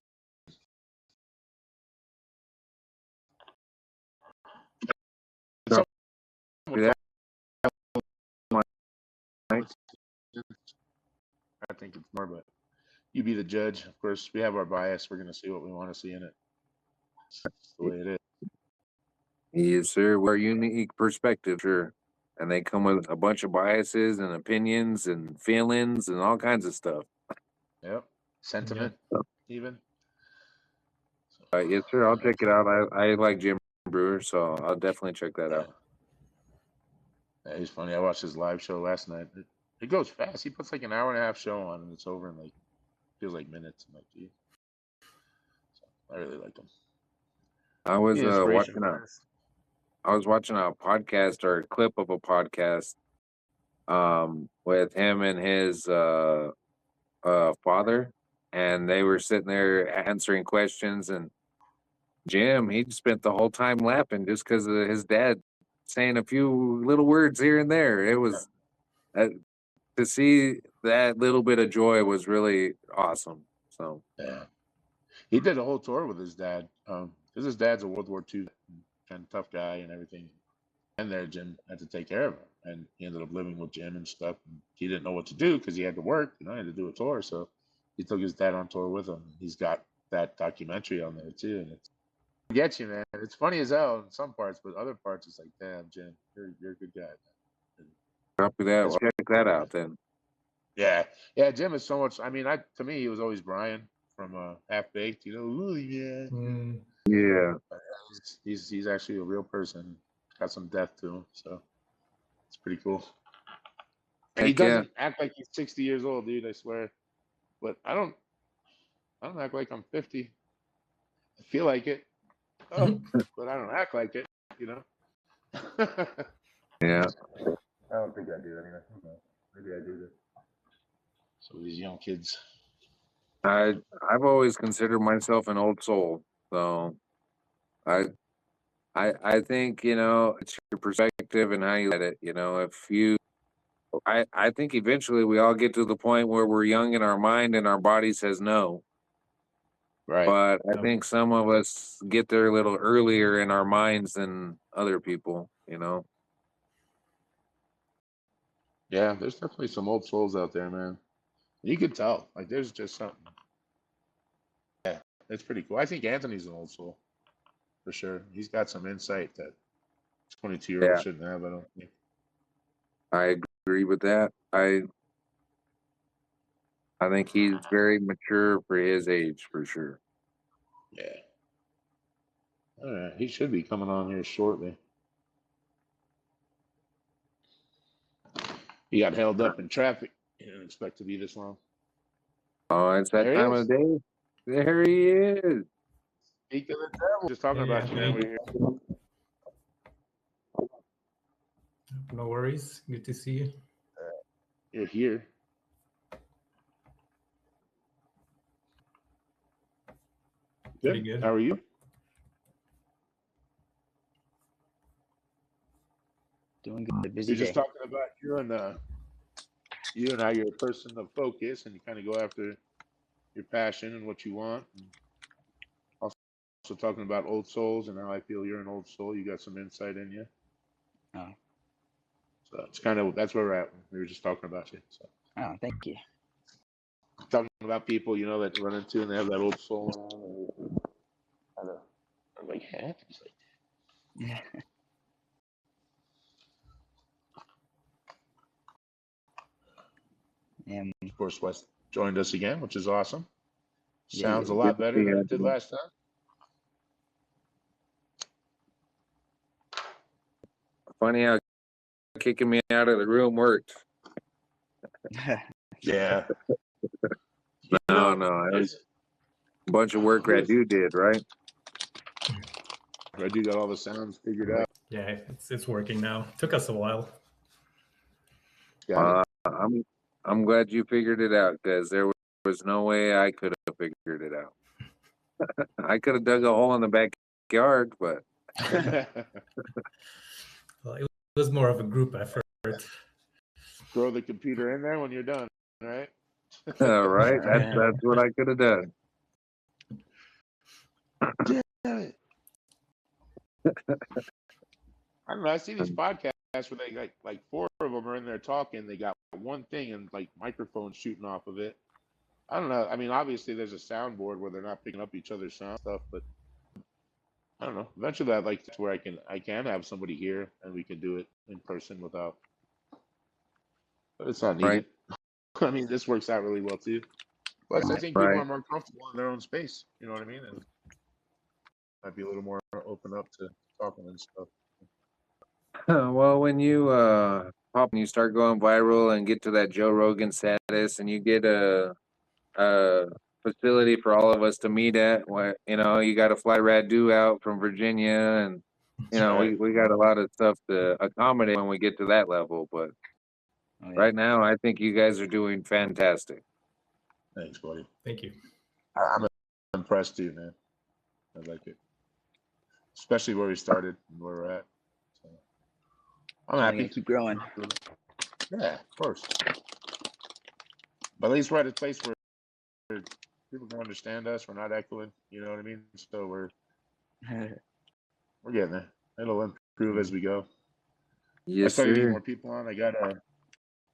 Yeah. I think it's more, but you be the judge. Of course, we have our bias. We're going to see what we want to see in it. It's the way it is. Yes, sir. We're unique perspective, sure. And they come with a bunch of biases and opinions and feelings and all kinds of stuff. Yep. Sentiment, even. Yes, sir. I'll check it out. I like Jim Brewer, so I'll definitely check that out. Yeah, he's funny. I watched his live show last night. It goes fast. He puts like an hour and a half show on, and it's over in like feels like minutes. I'm like, gee. So I really like him. I was The inspiration watching for us. I was watching a podcast or a clip of a podcast with him and his father, and they were sitting there answering questions, and Jim, he spent the whole time laughing just because of his dad saying a few little words here and there. It was to see that little bit of joy was really awesome. So Yeah, he did a whole tour with his dad. Because his dad's a World War II kind of tough guy and everything. And there, Jim had to take care of him, and he ended up living with Jim and stuff. And he didn't know what to do because he had to work. He had to do a tour, so he took his dad on tour with him. He's got that documentary on there too, and it gets you, man. It's funny as hell in some parts, but other parts it's like, damn, Jim, you're a good guy, man. copy that. Well, check that out then. Yeah, Jim is so much. I mean, to me, he was always Brian from Half Baked. Ooh, yeah. Yeah. He's actually a real person. Got some depth to him, so it's pretty cool. And he doesn't act like he's 60 years old, dude. I swear. But I don't act like I'm 50. I feel like it, but I don't act like it. Yeah. I don't think I do anyway. Maybe I do this. So these young kids. I've always considered myself an old soul, so I think it's your perspective and how you let it. I think eventually we all get to the point where we're young in our mind and our body says no. Right. But I think some of us get there a little earlier in our minds than other people. Yeah, there's definitely some old souls out there, man. You can tell. Like, there's just something. Yeah, it's pretty cool. I think Anthony's an old soul, for sure. He's got some insight that 22-year-olds Yeah. shouldn't have, I don't think. I agree with that. I think he's very mature for his age, for sure. Yeah. All right. He should be coming on here shortly. He got held up in traffic. He didn't expect to be this long. Oh, it's that There he time is. of day. There he is. Speak of the devil. Just talking Hey, about you, man. Anthony. We're here. No worries. Good to see you. You're here. Pretty good. How are you? Doing good. Busy You're just day. talking about you and how you're a person of focus and you kind of go after your passion and what you want. And also talking about old souls and how I feel you're an old soul. You got some insight in you. Oh. So it's kind of, that's where we're at. We were just talking about you. So Oh, thank you. talking about people, that run into and they have that old soul on. I'm like, yeah. Yeah. And Of course, Wes joined us again, which is awesome. Yeah, Sounds a yeah. lot better than it did last time. Funny how kicking me out of the room worked. Yeah. No, it's a bunch of work Radu did, right? Radu got all the sounds figured out. Yeah, it's working now. Took us a while. Got it. I'm glad you figured it out, because there was no way I could have figured it out. I could have dug a hole in the backyard, but Well, it was more of a group effort. Throw the computer in there when you're done, right? right? That's what I could have done. Damn it. I don't know. I see these podcasts where they like 4 of them are in there talking. They got one thing and like microphones shooting off of it. I don't know. I mean, obviously there's a soundboard where they're not picking up each other's sound stuff, but I don't know. Eventually, I'd like to where I can have somebody here and we can do it in person without. But it's not needed. Right. I mean, this works out really well too. Plus, I think people are more comfortable in their own space. You know what I mean? And might be a little more open up to talking and stuff. Well, when you pop and you start going viral and get to that Joe Rogan status, and you get a facility for all of us to meet at, you got to fly Radu out from Virginia, and Right. we got a lot of stuff to accommodate when we get to that level. But right now, I think you guys are doing fantastic. Thanks, buddy. Thank you. I'm impressed too, man. I like it, especially where we started and where we're at. So I'm happy. Keep growing. Yeah, of course. But at least we're at a place where people can understand us. We're not echoing. You know what I mean? So we're getting there. It'll improve as we go. Yes, I started getting sir. more people on. I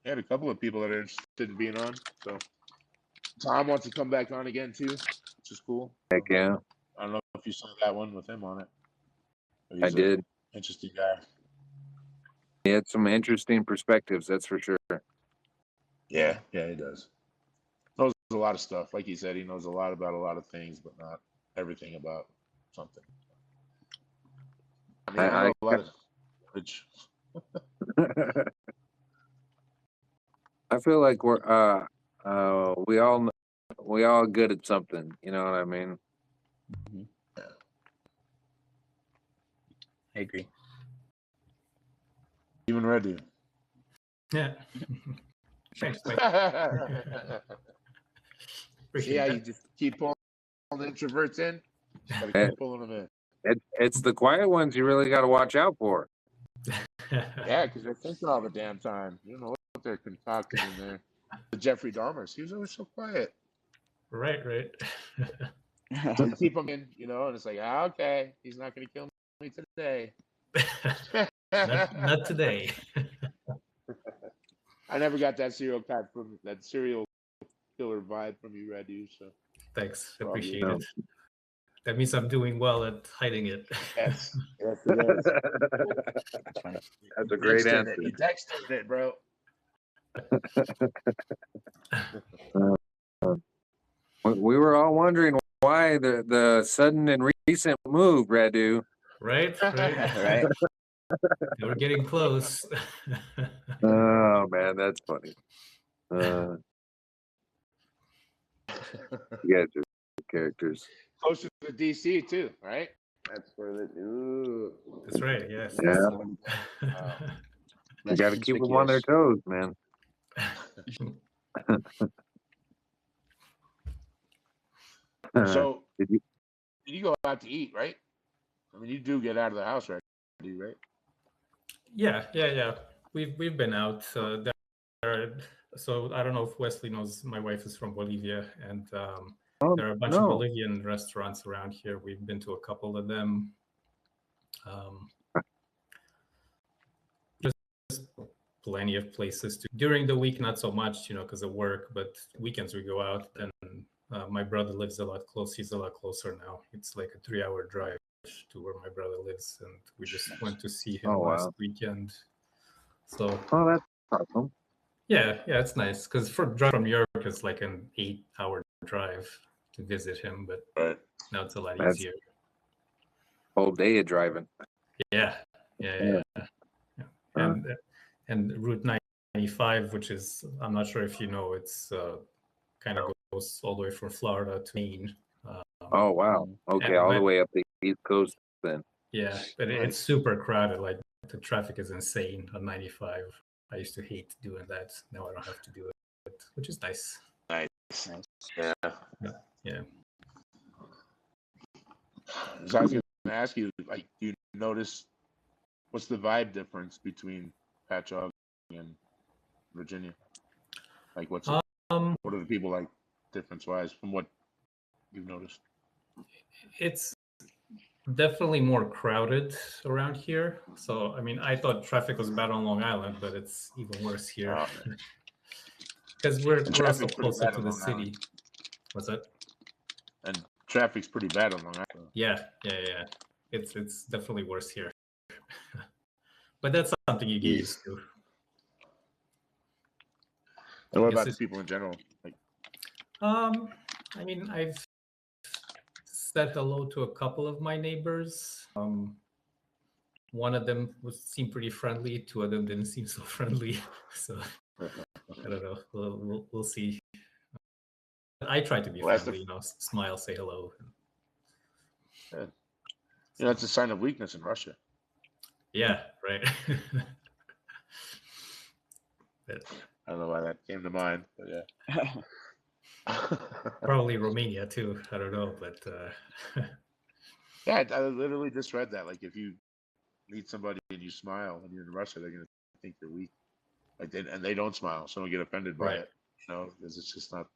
had a couple of people that are interested in being on. So Tom wants to come back on again too, which is cool. Heck yeah. I don't know if you saw that one with him on it. But I he's did. Interesting guy. He had some interesting perspectives, that's for sure. Yeah, he does. Knows a lot of stuff. Like he said, he knows a lot about a lot of things, but not everything about something. I mean, I know a lot of which I feel like we all good at something. You know what I mean? I agree. even Radu. Yeah. Thanks, Mike. See how Appreciate you that. just keep pulling the introverts in? Just gotta keep pulling them in. It's the quiet ones you really got to watch out for. Yeah, because they're thinking all the damn time. You don't know what they're concocting in there. The Jeffrey Dahmers, he was always so quiet. Right. So you keep him in, and it's like, okay, he's not going to kill me today. not today. I never got that serial killer vibe from you, Radu. So Thanks. Well, Appreciate you it. That means I'm doing well at hiding it. yes, it is. That's funny. That's a great Dextered answer. it. You dextered it, bro. We were all wondering why the sudden and recent move, Radu. Right. Right? We're getting close. Oh man, that's funny. You guys are characters. Closer to DC too, right? That's where the That's right. Yes. Yeah. You got to Less keep them on their toes, man. So Did you? you go out to eat, right? I mean, you do get out of the house, right? Yeah. We've been out. So I don't know if Wesley knows. My wife is from Bolivia, and there are a bunch of no. Bolivian restaurants around here. We've been to a couple of them. Just plenty of places to. During the week, not so much, because of work. But weekends we go out. And my brother lives a lot close. He's a lot closer now. It's like a 3-hour drive to where my brother lives, and we just went to see him last weekend. So that's awesome. Yeah, it's nice because from New York it's like an 8-hour drive to visit him, but now it's a lot easier. Whole day of driving. Yeah. And Route 95, which is, I'm not sure if you know, it's kind of goes all the way from Florida to Maine. Oh wow! Okay, all the way up the East Coast then. Yeah, but it's super crowded. Like the traffic is insane on 95. I used to hate doing that. Now I don't have to do it, which is nice. Nice. Yeah. So I was going to ask you, like, do you notice what's the vibe difference between Patchogue and Virginia? Like, what are the people like difference-wise from what you've noticed? It's definitely more crowded around here. So, I mean, I thought traffic was bad on Long Island, but it's even worse here. Because we're also closer to the city. What's that? And traffic's pretty bad on Long Island. Yeah. It's definitely worse here. But that's something you get used to. And what about the people in general? Like, I mean, I've said hello to a couple of my neighbors. One of them seemed pretty friendly. Two of them didn't seem so friendly. So I don't know. We'll see. I try to be friendly. Smile, say hello. Good. It's a sign of weakness in Russia. Yeah, right. But, I don't know why that came to mind, but yeah. Probably Romania too. I don't know, but yeah, I literally just read that. Like, if you meet somebody and you smile and you're in Russia, they're gonna think you're weak. Like, they don't smile, so don't get offended by it. Because it's just not.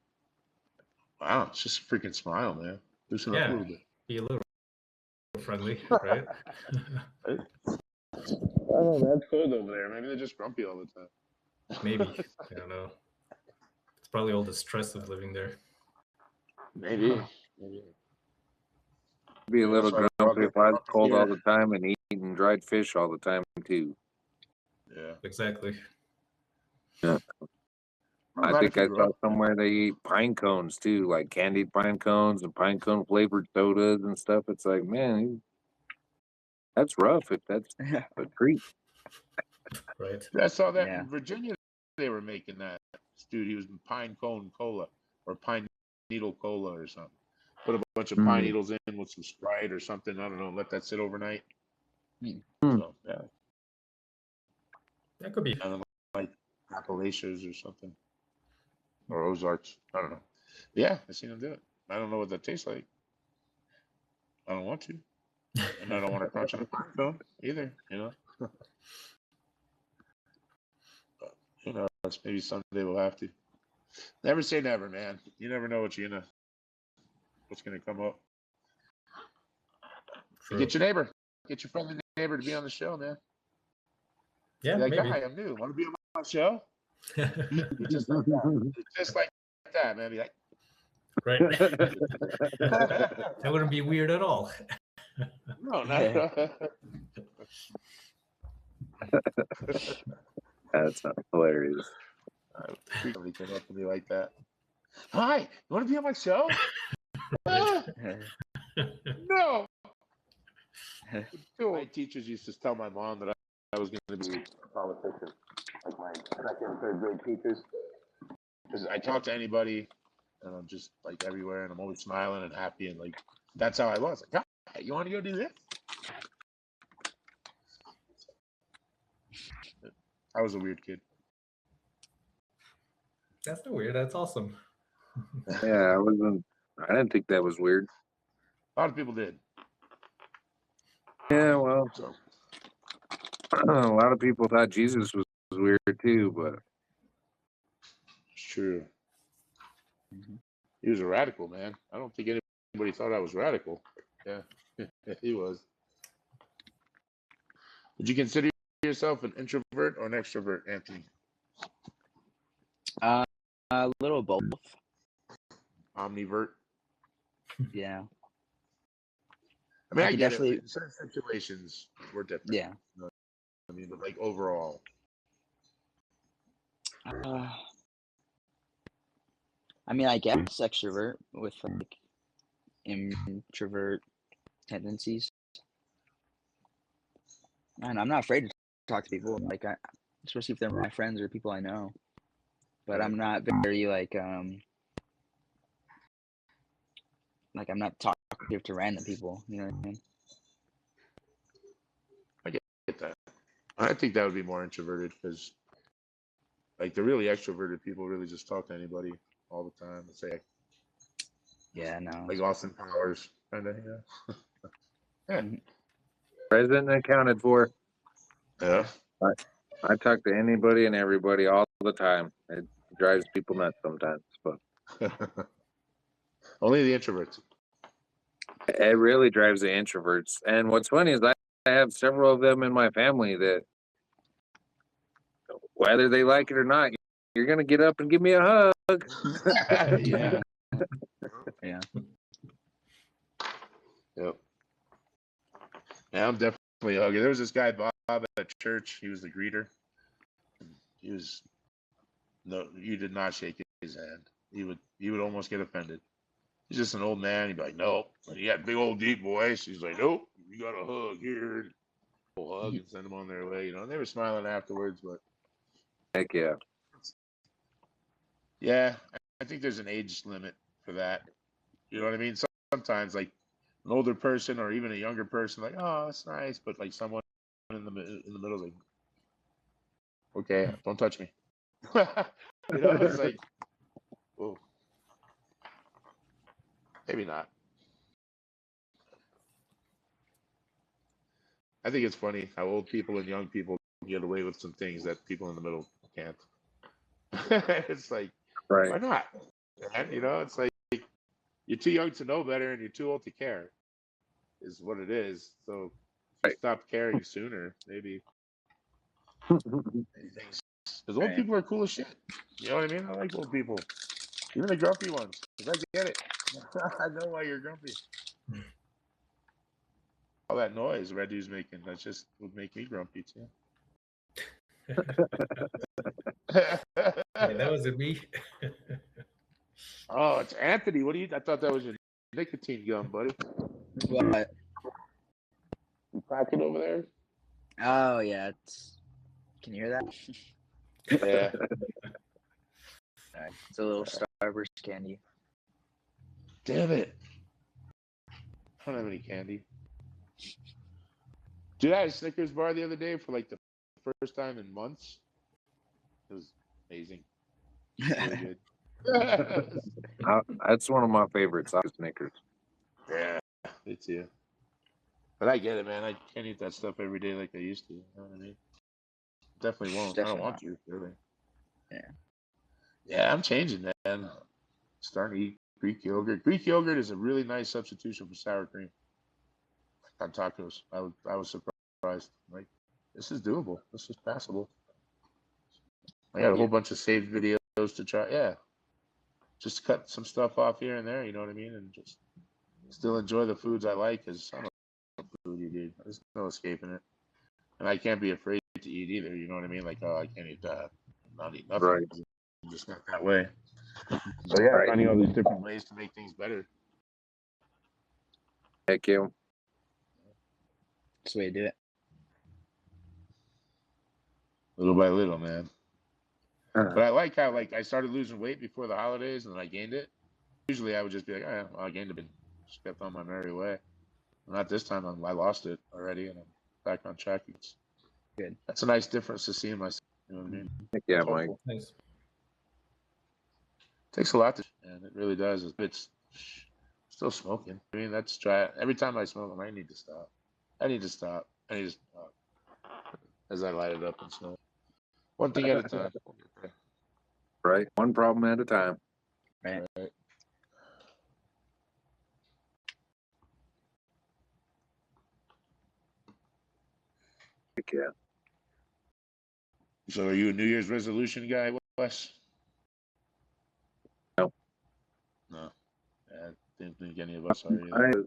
Wow, it's just a freaking smile, man. Loosen up a little bit. Be a little friendly, right? I don't know. That's cold over there. Maybe they're just grumpy all the time. Maybe. I don't know. It's probably all the stress of living there. Maybe. Be a little grumpy if I was cold all the time and eating dried fish all the time too. Yeah. Exactly. Yeah. I think I saw somewhere they eat pine cones too, like candied pine cones and pine cone flavored sodas and stuff. It's like, man, that's rough if that's a treat. Right. I saw that in Virginia. They were making that. Dude, he was in pine cone cola or pine needle cola or something. Put a bunch of pine needles in with some Sprite or something. I don't know. Let that sit overnight. So, yeah. That could be. I don't know, like Appalachians or something. or Ozarks. I don't know. Yeah, I seen them do it. I don't know what that tastes like. I don't want to, and I don't want to crunch on a microphone either. You know. But, who knows? Maybe someday we'll have to. Never say never, man. You never know what's gonna come up. True. Get your neighbor, get your friendly neighbor to be on the show, man. Yeah, Be like, maybe. hi, I'm new. Want to be on my show? Be just like that. Just like that, man. Be like, Right. That wouldn't be weird at all. no, not at all. That's hilarious. Somebody came up to me like that. Hi, you want to be on my show? Ah, no. My teachers used to tell my mom that I was going to be a politician, like my second and third grade teachers, because I talk to anybody, and I'm just like everywhere, and I'm always smiling and happy, and like that's how I was. Like, hey, you want to go do this? I was a weird kid. That's not weird. That's awesome. Yeah, I didn't think that was weird. A lot of people did. Yeah, well, So a lot of people thought Jesus was weird too, but it's true. He was a radical, man. I don't think anybody thought I was radical. Yeah, he was. Would you consider yourself an introvert or an extrovert, Anthony? A little both. Omnivert. Yeah. I mean, I I could get definitely- it. In certain situations, we're different. Yeah. I mean, but like overall, I mean, I guess extrovert with like introvert tendencies. And I'm not afraid to talk to people, like especially if they're my friends or people I know. But Right. I'm not very like I'm not talkative to random people. You know what I mean? get that. I think that would be more introverted because, like, the really extroverted people really just talk to anybody all the time. It's Yeah, no. like Austin Powers, kind of. Yeah. Yeah. present and accounted for. Yeah. I talk to anybody and everybody all the time. It drives people nuts sometimes, but Only the introverts. it really drives the introverts. And what's funny is I have several of them in my family that, whether they like it or not, you're gonna get up and give me a hug. Yeah. Yeah. Yep. Yeah, I'm definitely a hugger. There was this guy Bob at church. He was the greeter. You did not shake his hand. He would almost get offended. He's just an old man. He'd be like, nope. And he had big old deep voice. He's like, nope, you got a hug here. We'll hug and send them on their way. You know, and they were smiling afterwards, but Heck yeah. yeah, I think there's an age limit for that. You know what I mean? Sometimes like an older person or even a younger person, like, oh, that's nice, but like someone in the middle is like, okay, don't touch me. You know, it's like, whoa, maybe not. I think it's funny how old people and young people get away with some things that people in the middle can't. It's like, why Right. not? And, you know, it's like you're too young to know better and you're too old to care, is what it is. So if you Right. stop caring sooner, maybe things. Because old Right. people are cool as shit. You know what I mean? I like old people, even the grumpy ones. Because I get it. I know why you're grumpy. All that noise Red Dude's making, that just would make me grumpy too. Hey, that was a me. Oh, it's Anthony. I thought that was your nicotine gum, buddy. What? You cracking over there? Oh yeah, can you hear that? Yeah. It's a little Starburst candy. Damn it. I don't have any candy. Dude, I had a Snickers bar the other day for like the first time in months. It was amazing. Really good. That's one of my favorites. Snickers. Yeah, me too. But I get it, man. I can't eat that stuff every day like I used to. You know what I mean? Definitely won't. I don't Definitely want not. to, really. Yeah. Yeah, I'm changing, man. Starting to eat Greek yogurt. Greek yogurt is a really nice substitution for sour cream on tacos. I was surprised. Like, this is doable. This is passable. I got a whole bunch of saved videos to try. Yeah, just cut some stuff off here and there. You know what I mean? And just still enjoy the foods I like. Because I don't know what food you do. There's no escaping it. And I can't be afraid to eat either. You know what I mean? Like, oh, I can't eat that. Not eat nothing. Right. I'm just not that way. So yeah, Right. finding all these different ways to make things better. Heck yeah. That's the way to do it. Little by little, man. But I like how I started losing weight before the holidays and then I gained it. Usually I would just be like, oh, well, I gained it, and just kept on my merry way. Not this time. I lost it already, and I'm back on track. It's good. That's a nice difference to see in myself. You know what I mean? Heck yeah, Mike. Nice. Takes a lot to, and it really does. It's still smoking. I mean, that's try. Every time I smoke, I need to stop. I need to stop. I need to stop. As I light it up and smoke. One thing at a time. Right. One problem at a time. Right. Heck yeah. So, are you a New Year's resolution guy, Wes? No. No. I didn't think any of us are either.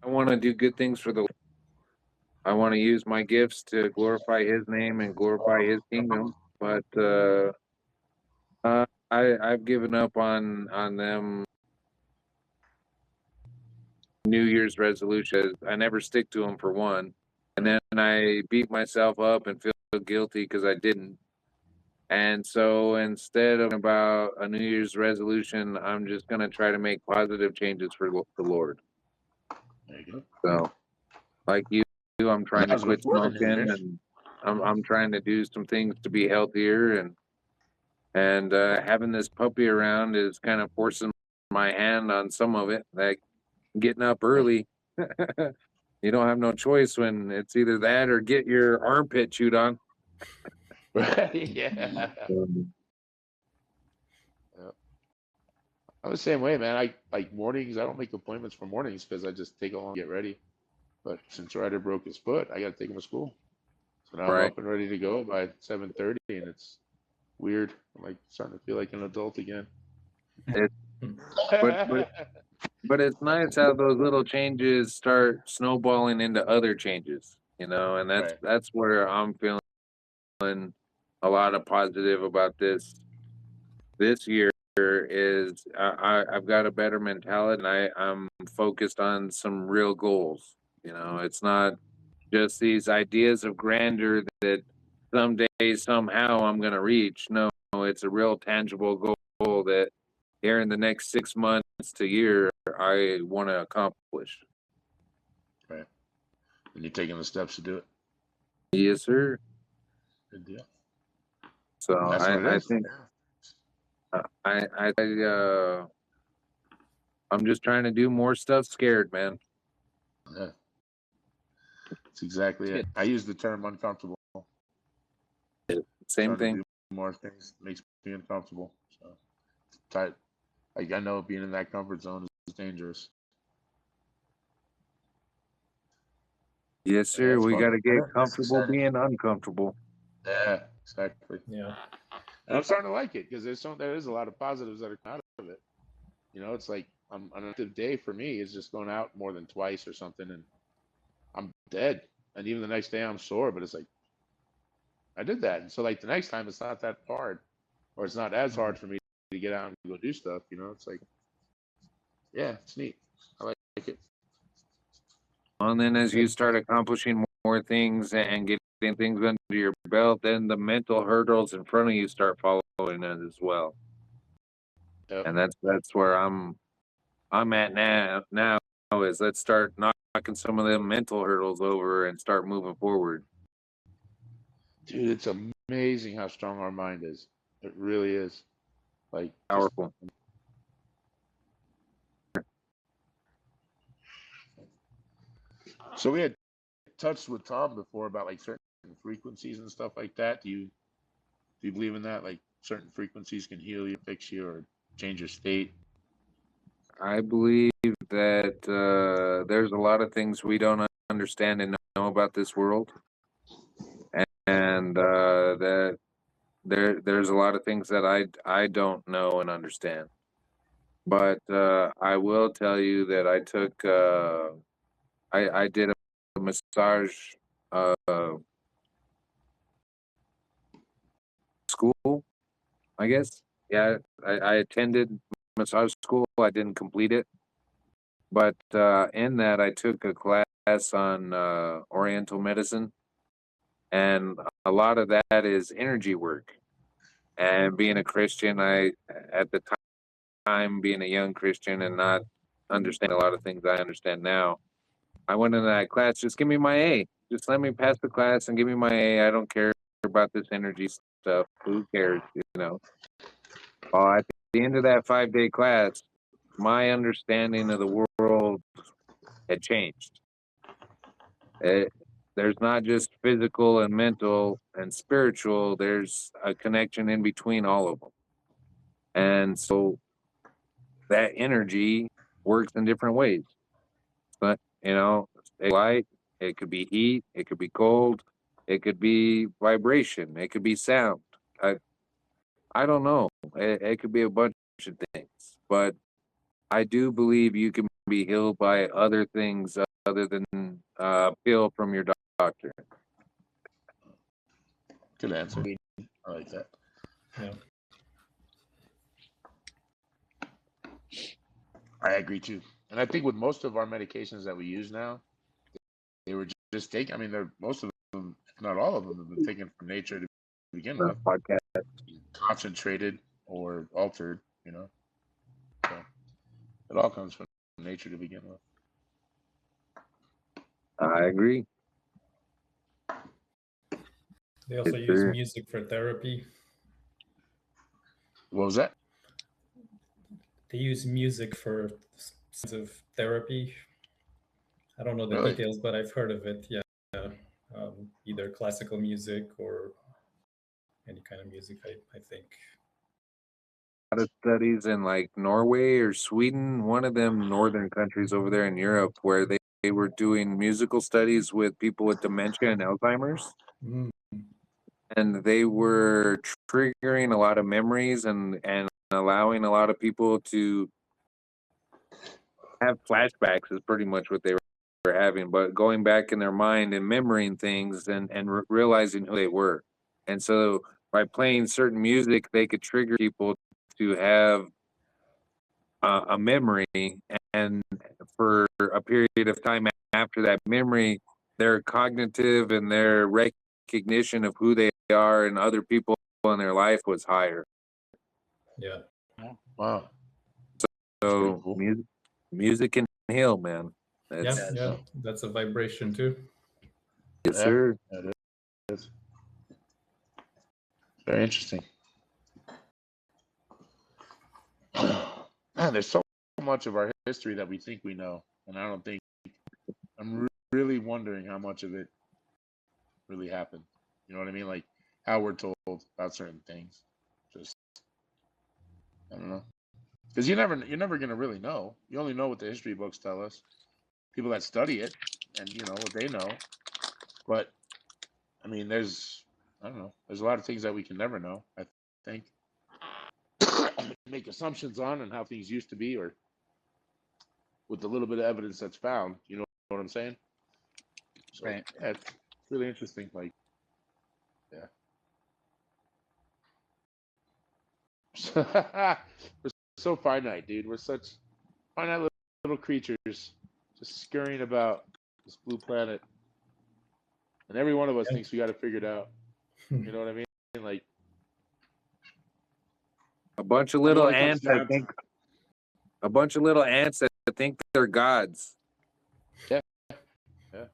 I want to do good things for the. I want to use my gifts to glorify His name and glorify His kingdom. But I've given up on them New Year's resolutions. I never stick to them for one, and then I beat myself up and feel guilty because I didn't. And so instead of about a New Year's resolution, I'm just gonna try to make positive changes for the Lord. There you go. So, like you, I'm trying to That was quit before the New smoking, Year's. and I'm trying to do some things to be healthier, and having this puppy around is kind of forcing my hand on some of it. Like getting up early, you don't have no choice when it's either that or get your armpit chewed on. Yeah. I'm the same way, man. I like mornings. I don't make appointments for mornings because I just take a long to get ready. But since Ryder broke his foot, I got to take him to school. So now I'm Right. up and ready to go by 7:30, and it's weird. I'm like starting to feel like an adult again. But it's nice how those little changes start snowballing into other changes, and Right. that's where I'm feeling a lot of positive about this year is I've got a better mentality and I'm focused on some real goals. It's not just these ideas of grandeur that someday somehow I'm going to reach. No, it's a real tangible goal that here in the next 6 months to year I want to accomplish. Right. And you're taking the steps to do it. Yes, sir. Good deal. So That's what it I is. think I'm just trying to do more stuff scared, man. Yeah. That's exactly it. I use the term uncomfortable. Same Trying to thing. do more things makes me uncomfortable. So tight. I know being in that comfort zone is dangerous. Yes, sir. It's We fun. got to get Yeah, it's comfortable exciting. being uncomfortable. Yeah, exactly. Yeah. And I'm starting to like it because there is a lot of positives that are out of it. It's like on an active day for me is just going out more than twice or something, and I'm dead. And even the next day I'm sore, but it's like I did that, and so like the next time it's not that hard, or it's not as hard for me to get out and go do stuff. It's like, yeah, it's neat. I like it. And then as you start accomplishing more things and getting things under your belt, then the mental hurdles in front of you start following it as well. Yep. And that's where I'm at now is let's start knocking some of them mental hurdles over and start moving forward. Dude, it's amazing how strong our mind is. It really is. Like just- Powerful. so we had touched with Tom before about like certain frequencies and stuff like that. Do you believe in that? Like certain frequencies can heal you, fix you, or change your state? I believe that there's a lot of things we don't understand and know about this world, and that there's a lot of things that I don't know and understand. But I will tell you that I took I did a massage uh, school, I guess. Yeah, I attended massage school. I didn't complete it, but in that I took a class on Oriental medicine, and a lot of that is energy work. And being a Christian, I at the time being a young Christian and not understanding a lot of things I understand now, I went into that class. Just give me my A. Just let me pass the class and give me my A. I don't care about this energy stuff. Who cares? You know. Well, at the end of that 5-day class, my understanding of the world had changed. There's not just physical and mental and spiritual. There's a connection in between all of them. And so that energy works in different ways. But, you know, light, it could be heat, it could be cold, it could be vibration, it could be sound. I don't know. It could be a bunch of things. But I do believe you can be healed by other things other than a pill from your doctor. Good answer. I like that. Yeah. I agree too. And I think with most of our medications that we use now, they were just taken. I mean, they're most of them, if not all of them, have been taken from nature to begin with, Podcast. concentrated or altered. You know, so it all comes from nature to begin with. I agree. They also Yes, use sir. music for therapy. What was that? They use music for kinds of therapy. I don't know the Really? details, but I've heard of it. Yeah, either classical music or any kind of music. I think. A lot of studies in like Norway or Sweden, one of them northern countries over there in Europe, where they were doing musical studies with people with dementia and Alzheimer's. Mm. And they were triggering a lot of memories and allowing a lot of people to have flashbacks is pretty much what they were having, but going back in their mind and remembering things and realizing who they were. And so by playing certain music, they could trigger people to have a memory, and for a period of time after that memory, their cognitive and their recognition of who they are and other people in their life was higher. Yeah. Wow. So cool. music can heal, man. Yeah, that's a vibration too. Yes, sir. It is. Very interesting. Man, there's so much of our history that we think we know, and I don't think. I'm really wondering how much of it really happened. You know what I mean? Like how we're told about certain things. Just I don't know, because you're never gonna really know. You only know what the history books tell us. People that study it, and you know what they know. But I mean, I don't know. There's a lot of things that we can never know. I think make assumptions on and how things used to be, or with the little bit of evidence that's found. You know what I'm saying? So, Right. Yeah, it's really interesting. Like, yeah. We're so finite, dude. We're such finite little creatures just scurrying about this blue planet. And every one of us thinks we got it figured out. You know what I mean? Like, A bunch of it little only comes ants, I down think. A bunch of little ants that think they're gods. Yeah. Yeah.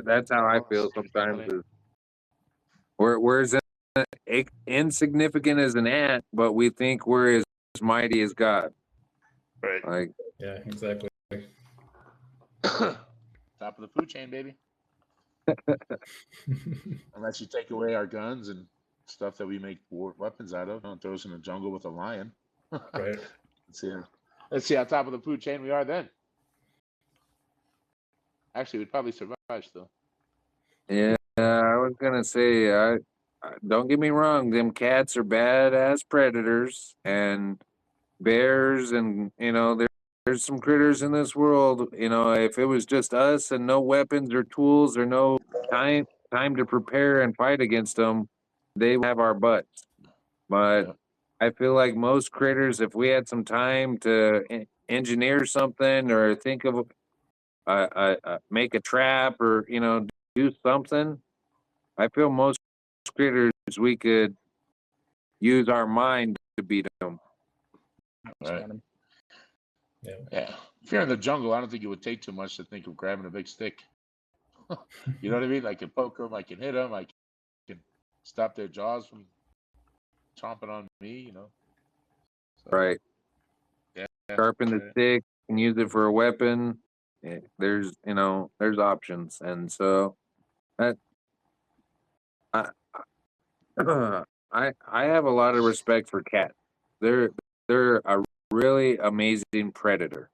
That's how I feel sometimes. Where's insignificant as an ant, but we think we're as mighty as God. Right. Like, Yeah, exactly. Top of the food chain, baby. Unless you take away our guns and stuff that we make weapons out of, don't throw us in the jungle with a lion. Right. Let's see how top of the food chain we are then. Actually, we'd probably survive still. yeah, I was gonna say, don't get me wrong, them cats are badass predators, and bears, and there's some critters in this world. If it was just us and no weapons or tools or no time to prepare and fight against them, they would have our butts. But Yeah. I feel like most critters, if we had some time to engineer something or think of make a trap or do something, I feel most critters we could use our mind to beat them. Right. Yeah. Yeah. If you're in the jungle, I don't think it would take too much to think of grabbing a big stick. You know what I mean? I can poke them, I can hit them, I can stop their jaws from chomping on me. So, Right. Yeah. Sharpen the stick and use it for a weapon. There's options, and so that I I have a lot of respect for cats. They're a really amazing predator.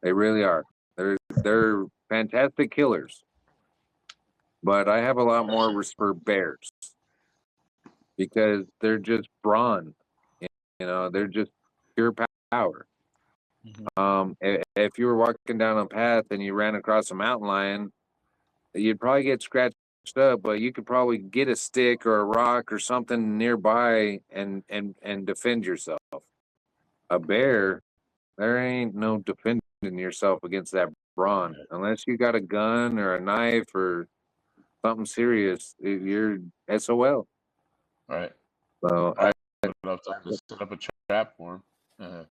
They really are. They're fantastic killers. But I have a lot more respect for bears because they're just brawn. They're just pure power. If you were walking down a path and you ran across a mountain lion, you'd probably get scratched up, but you could probably get a stick or a rock or something nearby and defend yourself. A bear, there ain't no defending yourself against that brawn unless you got a gun or a knife or something serious. You're SOL. Right. So I have enough time to set up a trap for him.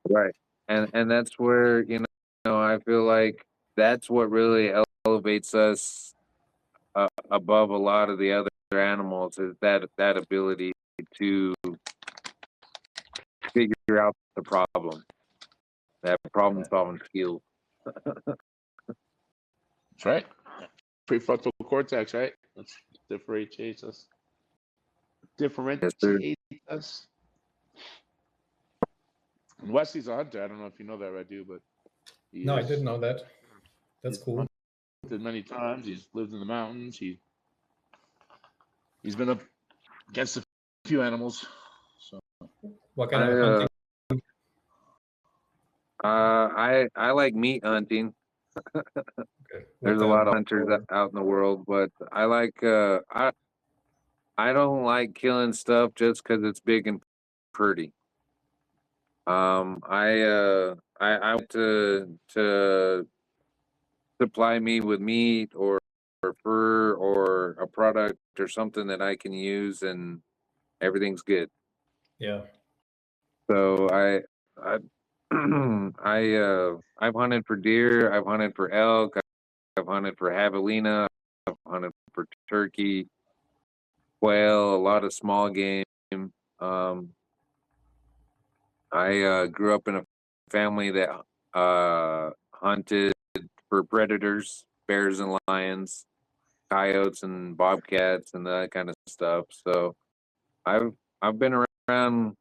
right, and that's where I feel like that's what really elevates us above a lot of the other animals, is that ability to figure out the problem, that problem solving skill. That's right. Prefrontal cortex, right? That's differentiates us. And Wesley's a hunter. I don't know if you know that, right, dude, but No, I didn't know that. That's cool. Hunted many times. He's lived in the mountains. He's been up against a few animals. So What kind of hunting? I like meat hunting. Okay. There's a lot of hunters out in the world, but I like I don't like killing stuff just because it's big and pretty. I want to supply me with meat or fur or a product or something that I can use, and everything's good. Yeah. So I've hunted for deer, I've hunted for elk, I've hunted for javelina, I've hunted for turkey, quail, a lot of small game. I grew up in a family that hunted for predators, bears and lions, coyotes and bobcats and that kind of stuff. So I've been around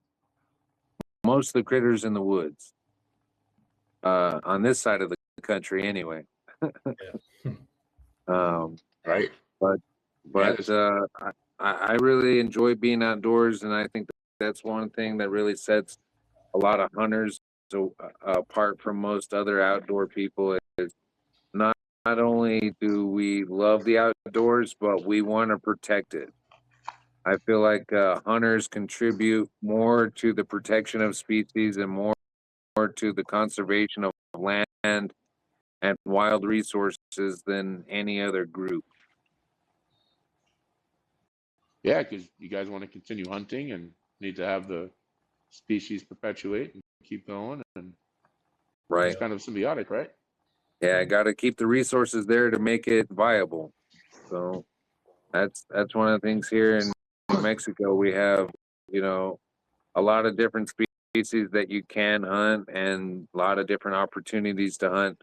most of the critters in the woods. On this side of the country anyway. right. But I really enjoy being outdoors, and I think that's one thing that really sets a lot of hunters apart from most other outdoor people. Is not only do we love the outdoors, but we want to protect it. I feel like hunters contribute more to the protection of species and more to the conservation of land and wild resources than any other group. Yeah, because you guys want to continue hunting and need to have the species perpetuate and keep going, and Right. it's kind of symbiotic, right? Yeah, I got to keep the resources there to make it viable. So that's one of the things here in Mexico, we have, you know, a lot of different species that you can hunt and a lot of different opportunities to hunt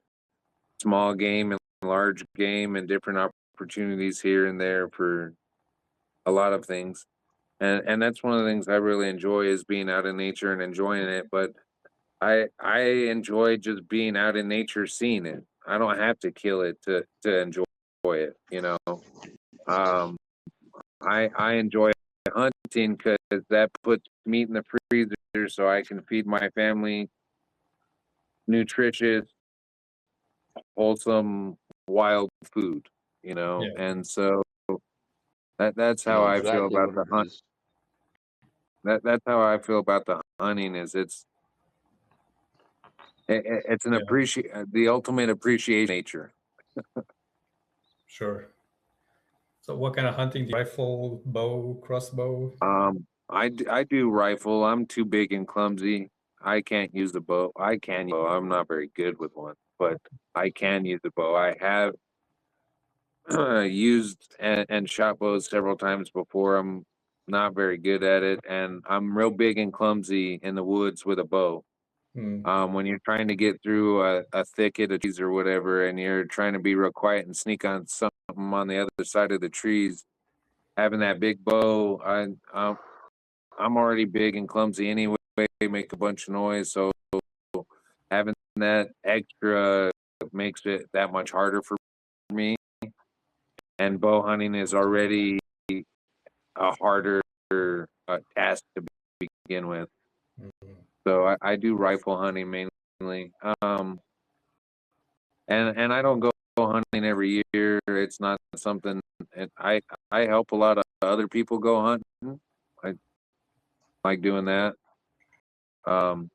small game and large game and different opportunities here and there for a lot of things. And that's one of the things I really enjoy is being out in nature and enjoying it. But I enjoy just being out in nature, seeing it. I don't have to kill it to enjoy it, you know. Um, I enjoy hunting because that puts meat in the freezer so I can feed my family nutritious, wholesome, wild food, you know. Yeah. And so that's how Yeah, I feel exactly about what the it hunt. is. That's how I feel about the hunting. Is it's an Yeah. the ultimate appreciation of nature. Sure. So what kind of hunting? Rifle, bow, crossbow? I do rifle. I'm too big and clumsy. I can't use the bow. I can use a bow. I'm not very good with one, but I can use the bow. I have used and shot bows several times before. I'm not very good at it, and I'm real big and clumsy in the woods with a bow. Hmm. When you're trying to get through a thicket of trees or whatever, and you're trying to be real quiet and sneak on something on the other side of the trees, having that big bow, I'm already big and clumsy anyway, make a bunch of noise. So having that extra makes it that much harder for me. And bow hunting is already a harder task to begin with. Mhm. So I do rifle hunting mainly. And I don't go hunting every year. It's not something. And I help a lot of other people go hunting. I like doing that. Um,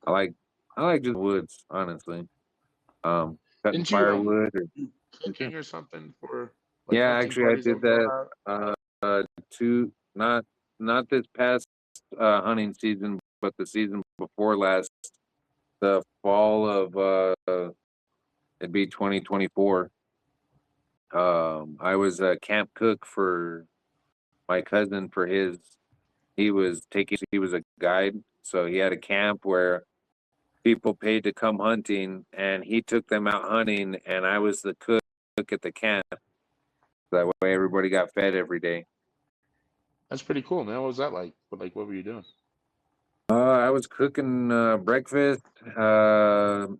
I like just woods, honestly. Cutting Didn't you firewood. Or, do cooking or something for like yeah, hunting actually, I parties that did would go that. out? Two not this past hunting season, but the season before last, the fall of it'd be 2024. I was a camp cook for my cousin for his. He was a guide, so he had a camp where people paid to come hunting, and he took them out hunting, and I was the cook at the camp. That way, everybody got fed every day. That's pretty cool, man. What was that like? What were you doing? I was cooking breakfast,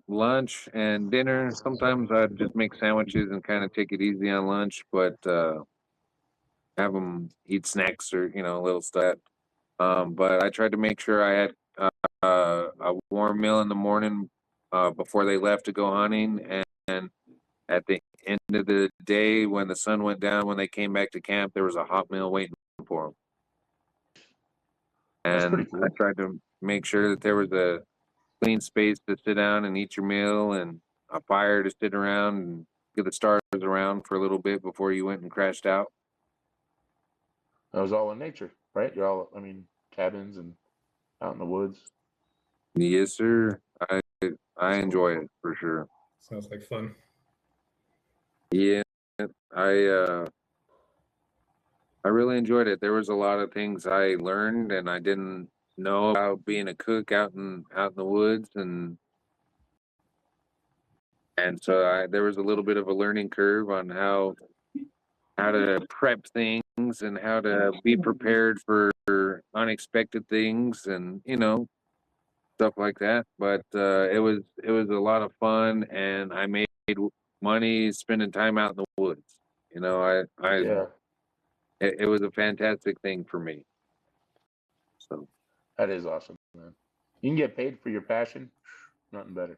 lunch, and dinner. Sometimes I'd just make sandwiches and kind of take it easy on lunch, but have them eat snacks or little stuff. But I tried to make sure I had a warm meal in the morning before they left to go hunting, and at the end of the day, when the sun went down, when they came back to camp, there was a hot meal waiting for them. That's pretty And I cool. tried to make sure that there was a clean space to sit down and eat your meal and a fire to sit around and get the stars around for a little bit before you went and crashed out. That was all in nature, right? You're all, I mean, cabins and out in the woods. Yes, sir. I That's cool. enjoy it for sure. Sounds like fun. Yeah, I I really enjoyed it. There was a lot of things I learned and I didn't know about being a cook out in the woods, and so there was a little bit of a learning curve on how to prep things and how to be prepared for unexpected things and stuff like that. But it was a lot of fun, and I made money spending time out in the woods. I Yeah, it was a fantastic thing for me. So that is awesome, man. You can get paid for your passion. Nothing better.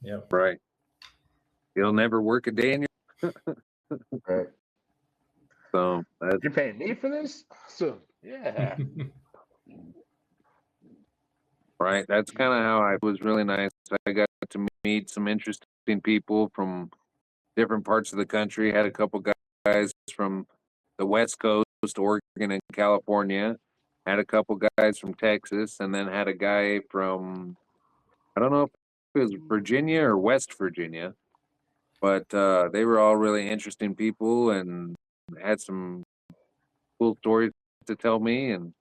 Yeah. right, you'll never work a day in your Right. so that's You're paying me for this? Awesome. Yeah. right. That's kind of how I was really nice. I got to meet some interesting people from different parts of the country. Had a couple guys from the West Coast, Oregon and California. Had a couple guys from Texas, and then had a guy from I don't know if it was Virginia or West Virginia, but they were all really interesting people and had some cool stories to tell me, and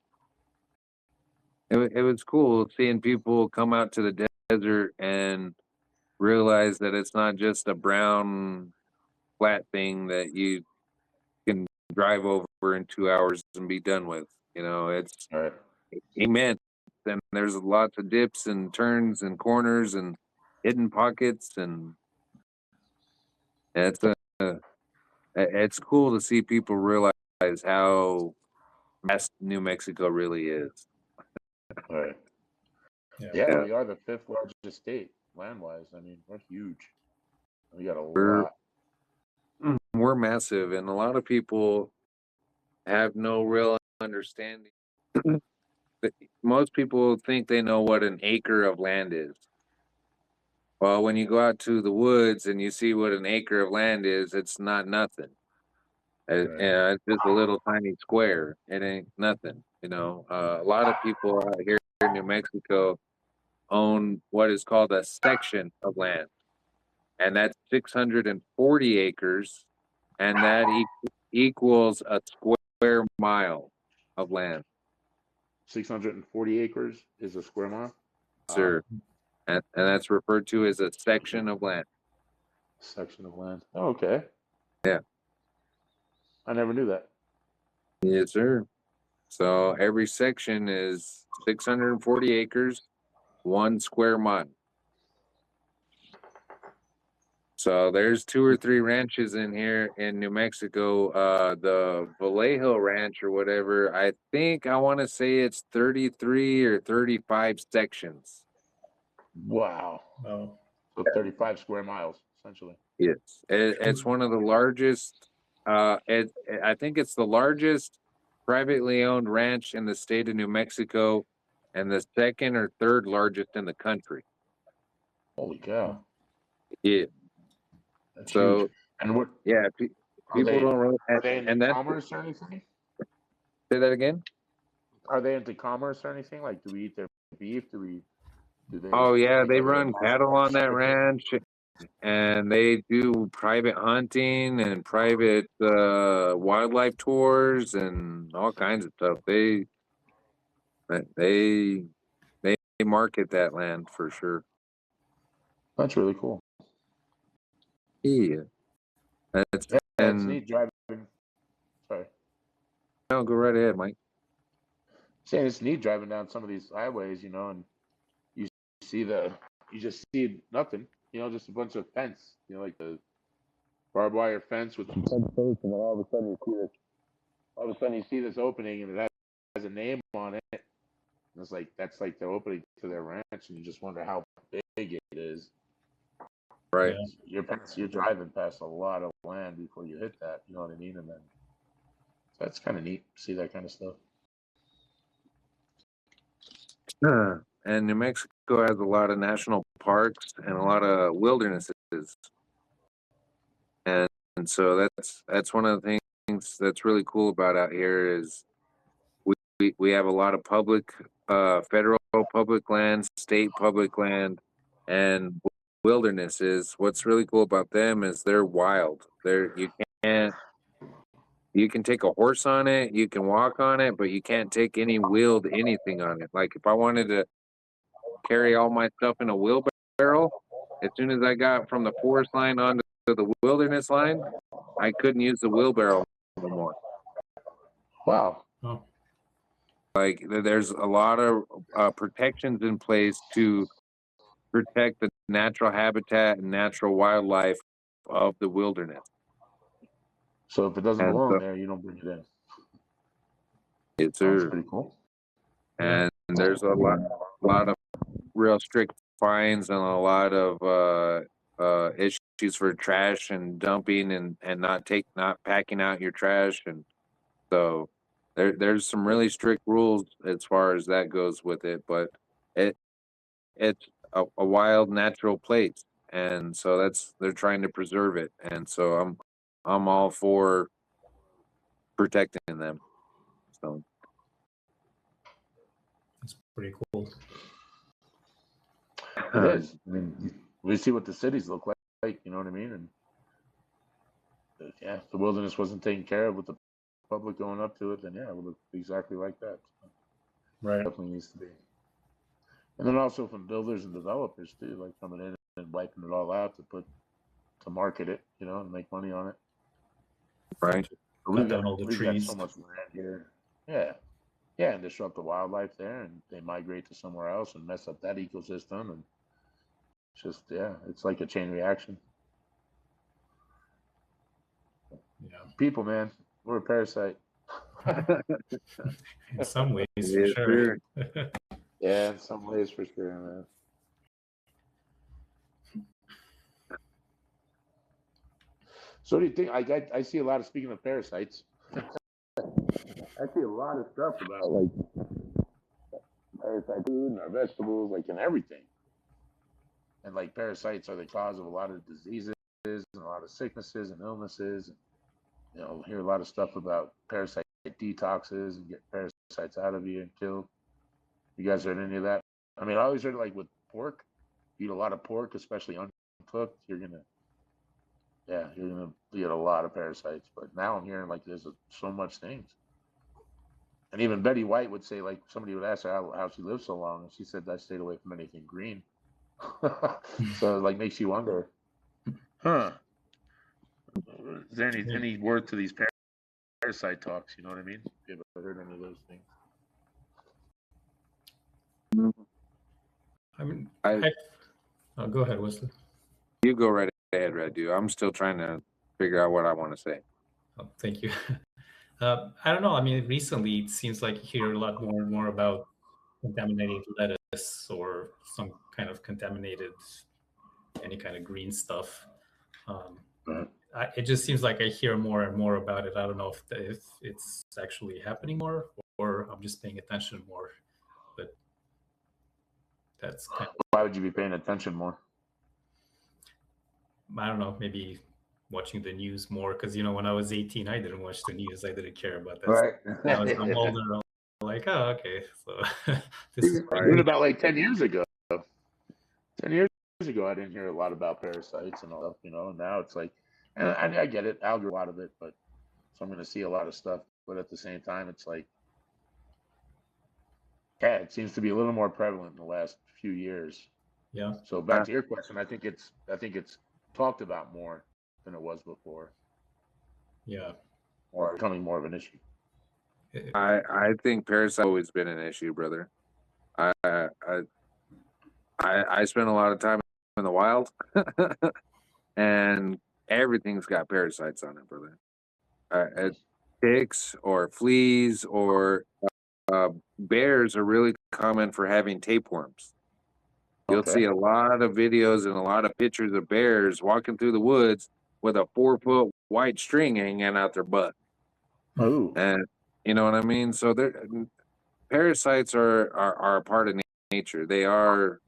it was cool seeing people come out to the desert and realize that it's not just a brown flat thing that you can drive over in 2 hours and be done with. You know, it's All right. immense, and there's lots of dips and turns and corners and hidden pockets, and it's it's cool to see people realize how vast New Mexico really is. All right. Yeah. Yeah, we are the 5th largest state land-wise. I mean, we're huge. We got a We're lot. we're massive, and a lot of people have no real understanding. Most people think they know what an acre of land is. Well, when you go out to the woods and you see what an acre of land is, it's not nothing. Right. It's just a little tiny square. It ain't nothing. You know, a lot of people out here in New Mexico own what is called a section of land, and that's 640 acres, and that equals a square mile of land. 640 acres is a square mile? Sir. And that's referred to as a section of land. Section of land. Oh, okay. Yeah. I never knew that. Yes, sir. So every section is 640 acres, 1 square mile. So there's 2 or 3 ranches in here in New Mexico. The Vallejo Ranch or whatever, I think I want to say it's 33 or 35 sections. Wow. Oh, So 35 square miles, essentially. Yes. It's one of the largest, I think it's the largest privately owned ranch in the state of New Mexico and the 2nd or 3rd largest in the country. Holy cow. Yeah. That's So, huge. And what yeah, people don't really, are they into and that's, commerce or anything? say that again? Are they into commerce or anything? Like, do we eat their beef? Do they Oh, yeah, like, they are run cattle on that ranch, and they do private hunting and private wildlife tours and all kinds of stuff. They market that land for sure. That's really cool. Yeah. That's, Yeah, it's and neat driving. Sorry. no, go right ahead, Mike. Saying it's neat driving down some of these highways, and you just see nothing, just a bunch of fence, like the barbed wire fence with the fence post, and then all of a sudden you see this opening, and it has a name on it. And it's like that's like the opening to their ranch, and you just wonder how big it is. Right. yeah. You're driving past a lot of land before you hit that. You know what I mean? And then that's kind of neat to see that kind of stuff. And New Mexico has a lot of national parks and a lot of wildernesses, and so that's one of the things that's really cool about out here is we have a lot of public, federal public land, state public land, and wildernesses. What's really cool about them is they're wild. You can take a horse on it, you can walk on it, but you can't take wheeled anything on it. Like if I wanted to carry all my stuff in a wheelbarrow, as soon as I got from the forest line onto the wilderness line, I couldn't use the wheelbarrow anymore. Wow. Oh, Like there's a lot of protections in place to protect the natural habitat and natural wildlife of the wilderness. So if it doesn't And belong so there, you don't bring it in. it's That's pretty cool. and there's a lot of real strict fines and a lot of issues for trash and dumping and not packing out your trash, and so there's some really strict rules as far as that goes with it, but it's a wild natural place, and so they're trying to preserve it, and so I'm all for protecting them. So that's pretty cool. It is. I mean, we see what the cities look like. You know what I mean? And yeah, if the wilderness wasn't taken care of with the public going up to it, then yeah, it would look exactly like that. Right. Definitely needs to be. And then also from builders and developers too, like coming in and wiping it all out to market it, you know, and make money on it. Right. Cut down all the we've trees. got so much land here. Yeah. Yeah, and disrupt the wildlife there, and they migrate to somewhere else and mess up that ecosystem, and it's just it's like a chain reaction. Yeah. People, man, we're a parasite. In some ways, for Yes, sure. Yeah, in some ways, for sure, man. So, do you think? I see a lot of, speaking of parasites, I see a lot of stuff about like parasite food and our vegetables, like in everything. And like parasites are the cause of a lot of diseases and a lot of sicknesses and illnesses. And, you know, hear a lot of stuff about parasite detoxes and get parasites out of you and killed. You guys heard any of that? I mean, I always heard like with pork, eat a lot of pork, especially uncooked, you're gonna get a lot of parasites. But now I'm hearing like there's so much things. And even Betty White would say, like, somebody would ask her how she lived so long, and she said, I stayed away from anything green. So it like makes you wonder, is there any word to these parasite talks? You know what I mean? Have you ever heard any of those things? I mean, oh, go ahead, Wesley. You go right ahead, Red Dude. I'm still trying to figure out what I want to say. Oh, thank you. I don't know. I mean, recently it seems like you hear a lot more and more about contaminated lettuce or some kind of contaminated, any kind of green stuff. It just seems like I hear more and more about it. I don't know if it's actually happening more or I'm just paying attention more. But that's kind of... Why would you be paying attention more? I don't know, maybe watching the news more, because you know, when I was 18 I didn't watch the news. I didn't care about that. Right. Now as I'm older, I'm like, oh, okay, so this is even about like 10 years ago. 10 years ago, I didn't hear a lot about parasites and all that, you know. And now it's like, and I get it, I'll get a lot of it, but so I'm going to see a lot of stuff. But at the same time, it's like, yeah, it seems to be a little more prevalent in the last few years. Yeah. So back to your question, I think it's talked about more than it was before. Yeah. Or becoming more of an issue. I think parasites have always been an issue, brother. I spend a lot of time in the wild, and everything's got parasites on it, brother. Ticks or fleas or bears are really common for having tapeworms. You'll see a lot of videos and a lot of pictures of bears walking through the woods with a 4-foot white string hanging out their butt. Oh. And you know what I mean? So parasites are a part of nature. They are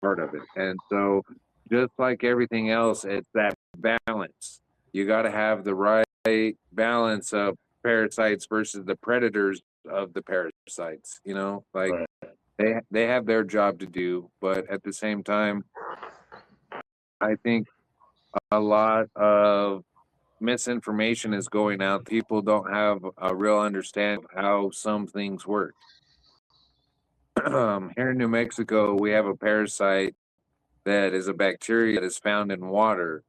part of it. And so just like everything else, it's that balance. You got to have the right balance of parasites versus the predators of the parasites, you know, like they have their job to do, but at the same time, I think a lot of misinformation is going out. People don't have a real understanding of how some things work. Here in New Mexico, we have a parasite that is a bacteria that is found in water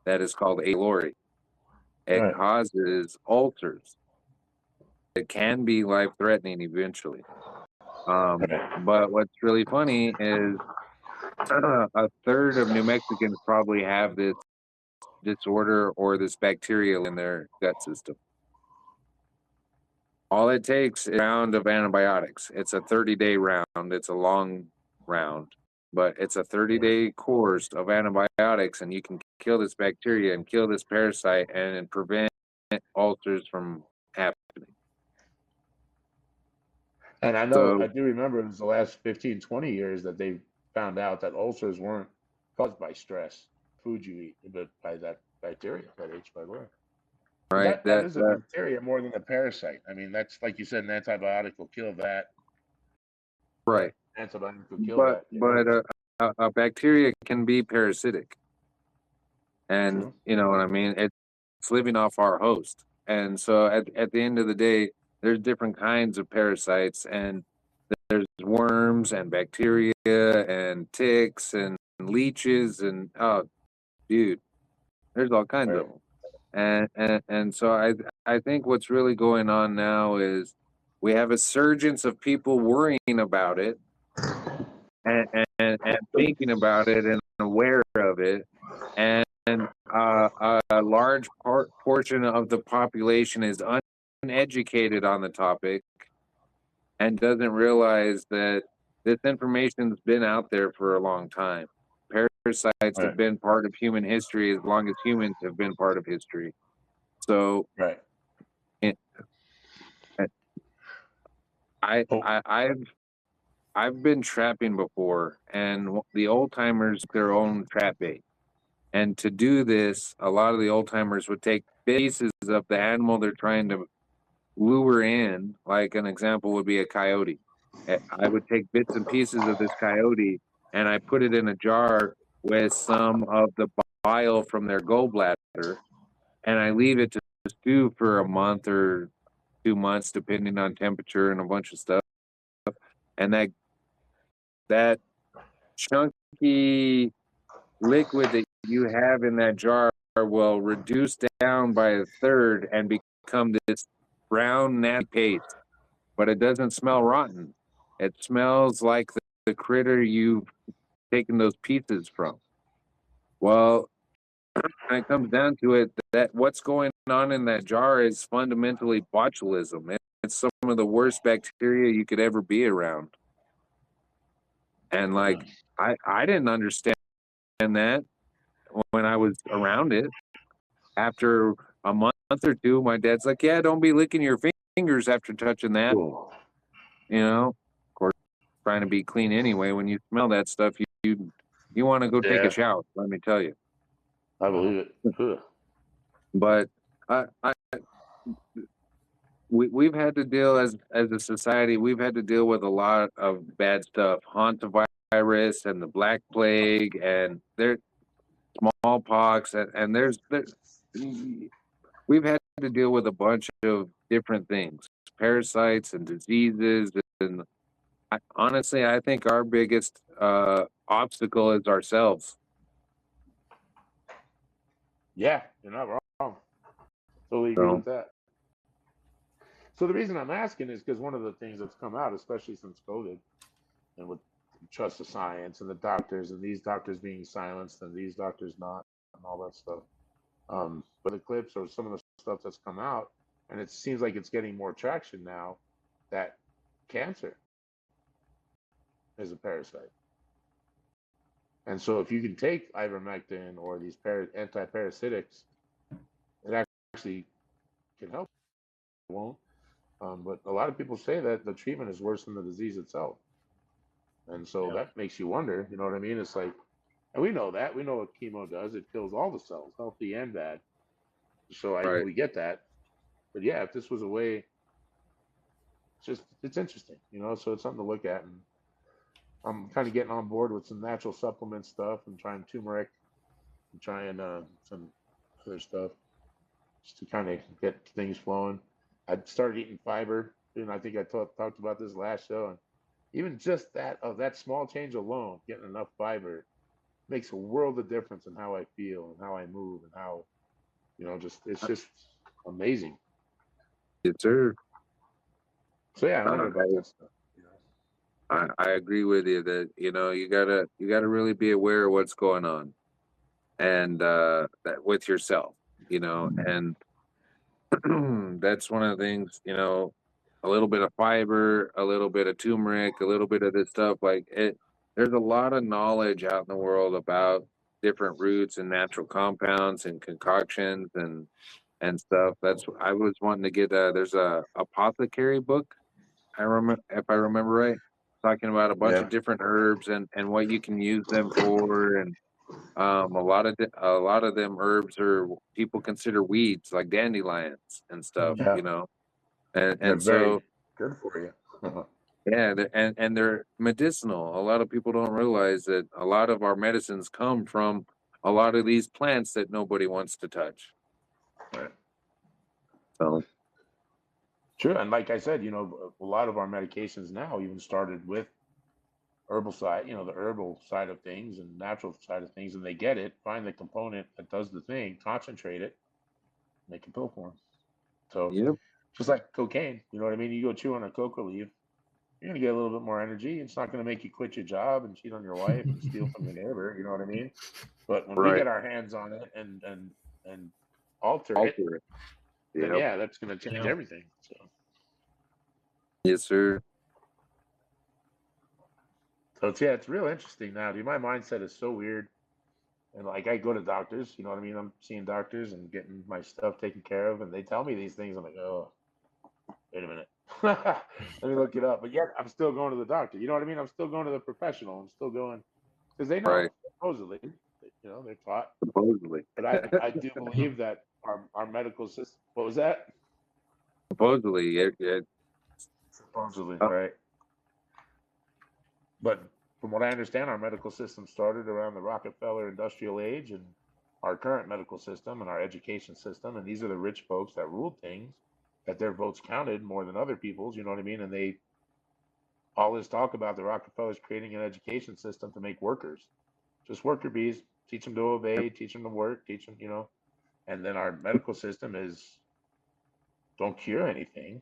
that is called A. pylori. It causes ulcers. It can be life-threatening eventually. But what's really funny is a third of New Mexicans probably have this disorder or this bacteria in their gut system. All it takes is a round of antibiotics. It's a 30-day round. It's a long round, but it's a 30-day course of antibiotics, and you can kill this bacteria and kill this parasite and prevent ulcers from happening. And I know, I do remember it was the last 15, 20 years that they found out that ulcers weren't caused by stress, food you eat, but by that bacteria, that H. pylori. Right. That is a bacteria more than a parasite. I mean, that's like you said, an antibiotic will kill that. Right. Antibiotic will kill that. But a bacteria can be parasitic. And you know what I mean? It's living off our host. and so at the end of the day, there's different kinds of parasites, and there's worms and bacteria and ticks and leeches and oh, dude, there's all kinds of them. And so I think what's really going on now is we have a surgence of people worrying about it and thinking about it and aware of it, and a large portion of the population is uneducated on the topic and doesn't realize that this information's been out there for a long time. Parasites have been part of human history as long as humans have been part of history. So, I've been trapping before, and the old timers their own trap bait. And to do this, a lot of the old timers would take pieces of the animal they're trying to lure in. Like an example would be a coyote. I would take bits and pieces of this coyote and I put it in a jar with some of the bile from their gallbladder, and I leave it to stew for a month or 2 months, depending on temperature and a bunch of stuff. And that chunky liquid that you have in that jar will reduce down by a third and become this brown nasty paste. But it doesn't smell rotten. It smells like the critter you've taken those pieces from. Well, when it comes down to it, that what's going on in that jar is fundamentally botulism. It's some of the worst bacteria you could ever be around. And like, I didn't understand that when I was around it. After a month or two, my dad's like, yeah, don't be licking your fingers after touching that. Cool. You know, of course, trying to be clean anyway. When you smell that stuff, you want to go take a shower, let me tell you. I believe it. But we've had to deal as a society. We've had to deal with a lot of bad stuff, hantavirus and the Black Plague, and there's smallpox, and we've had to deal with a bunch of different things, parasites and diseases, and honestly, I think our biggest obstacle is ourselves. Yeah, you're not wrong. Totally agree with that. So the reason I'm asking is because one of the things that's come out, especially since COVID, and with trust of science and the doctors and these doctors being silenced and these doctors not and all that stuff. But the clips or some of the stuff that's come out, and it seems like it's getting more traction now that cancer is a parasite. And so if you can take ivermectin or these anti-parasitics, it actually can help. It won't. But a lot of people say that the treatment is worse than the disease itself. And so that makes you wonder, you know what I mean? It's like, and we know that. We know what chemo does. It kills all the cells, healthy and bad. So we get that. But yeah, if this was a way, it's interesting, you know? So it's something to look at. And I'm kind of getting on board with some natural supplement stuff and trying turmeric and trying some other stuff just to kind of get things flowing. I started eating fiber, and I think I talked about this last show. And even just that small change alone, getting enough fiber, makes a world of difference in how I feel and how I move and how, you know, it's just amazing. Yes, sir. So yeah, I wonder about that stuff. I agree with you that, you know, you gotta really be aware of what's going on, and that with yourself, you know, and that's one of the things, you know, a little bit of fiber, a little bit of turmeric, a little bit of this stuff, like it. There's a lot of knowledge out in the world about different roots and natural compounds and concoctions and stuff. That's I was wanting to get. There's a apothecary book. I remember, if I remember right, talking about a bunch of different herbs and what you can use them for, and a lot of them herbs are people consider weeds, like dandelions and stuff, you know, and so good for you. yeah, and they're medicinal. A lot of people don't realize that a lot of our medicines come from a lot of these plants that nobody wants to touch. Right. So True. And like I said, you know, a lot of our medications now even started with herbal side, you know, the herbal side of things and natural side of things, and they get it, find the component that does the thing, concentrate it, make a pill for them. So yep, just like cocaine, you know what I mean? You go chew on a coca leaf, you're gonna get a little bit more energy. It's not gonna make you quit your job and cheat on your wife and steal from your neighbor, you know what I mean? But when we right. get our hands on it and alter it, Alter it. then Yep. yeah, that's gonna change Yeah. everything. So Yes, sir. it's yeah, it's real interesting now, dude. My mindset is so weird. And like I go to doctors, you know what I mean? I'm seeing doctors and getting my stuff taken care of, and they tell me these things. I'm like, oh, wait a minute. Let me look it up. But yet I'm still going to the doctor. You know what I mean? I'm still going to the professional. I'm still going because they know, Right. supposedly, you know, they're taught. Supposedly. But I do believe that our medical system, what was that? Supposedly, it Supposedly, oh, right. But from what I understand, our medical system started around the Rockefeller industrial age, and our current medical system and our education system, and these are the rich folks that ruled things, that their votes counted more than other people's, you know what I mean? And they all this talk about the Rockefellers creating an education system to make workers, just worker bees, teach them to obey, teach them to work, teach them, you know. And then our medical system is don't cure anything,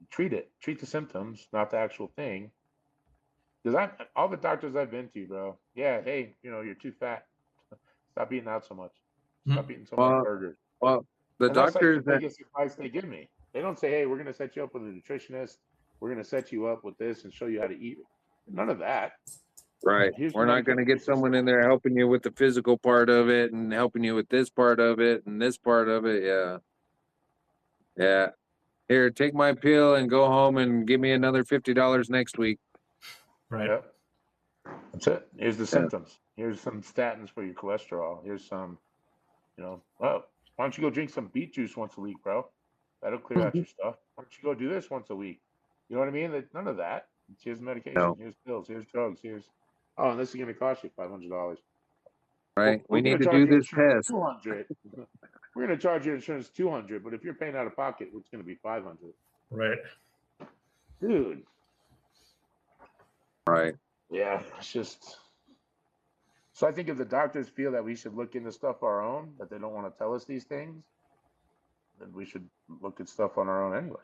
treat it, treat the symptoms, not the actual thing. Because I all the doctors I've been to, bro, yeah, hey, you know, you're too fat. Stop eating out so much. Stop eating so much well, burgers. well, the And that's like the doctors that biggest advice they give me. They don't say, hey, we're going to set you up with a nutritionist. We're going to set you up with this and show you how to eat. None of that. right, Here's we're your not going to get medication someone system. in there helping you with the physical part of it and helping you with this part of it and this part of it. Yeah, yeah. Here, take my pill and go home and give me another $50 next week. Right. Yep. That's it. Here's the Yeah. symptoms. Here's some statins for your cholesterol. Here's some, you know, oh, why don't you go drink some beet juice once a week, bro? That'll clear out your stuff. Why don't you go do this once a week? You know what I mean? None of that. Here's medication. No, Here's pills. Here's drugs. Here's, oh, and this is going to cost you $500. right. We're We going need to to charge do your this insurance test. 200. We're going to charge your insurance 200, but if you're paying out of pocket, it's going to be 500. Right. Dude. Right. Yeah, it's just. So I think if the doctors feel that we should look into stuff our own, that they don't want to tell us these things, then we should look at stuff on our own anyway.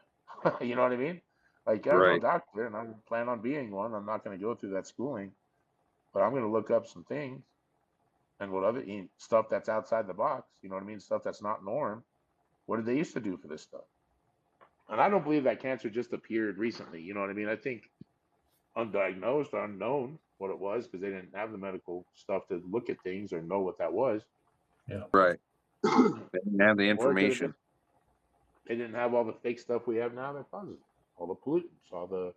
You know what I mean? Like I'm no Right. doctor, and I plan on being one. I'm not going to go through that schooling, but I'm going to look up some things and what other stuff that's outside the box. You know what I mean? Stuff that's not norm. What did they used to do for this stuff? And I don't believe that cancer just appeared recently. You know what I mean? I think undiagnosed, unknown what it was because they didn't have the medical stuff to look at things or know what that was. Yeah. Right. They didn't have the Or it could have information. been they didn't have all the fake stuff we have now that causes it. All the pollutants, all the,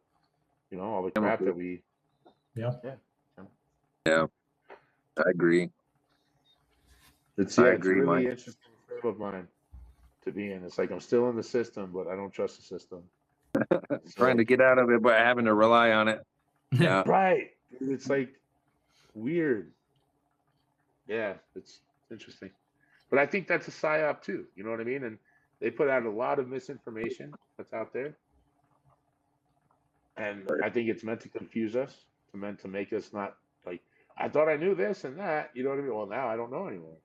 you know, all the crap that we. Yeah. Yeah, I agree. It's I yeah, it's a agree, really Mike. interesting frame of mind to be in. It's like I'm still in the system, but I don't trust the system. Trying to get out of it, but having to rely on it. Yeah. Right. It's like weird. Yeah, it's interesting. But I think that's a psyop too. You know what I mean? And they put out a lot of misinformation that's out there. And I think it's meant to confuse us, meant to make us not like, I thought I knew this and that. You know what I mean? Well, now I don't know anymore.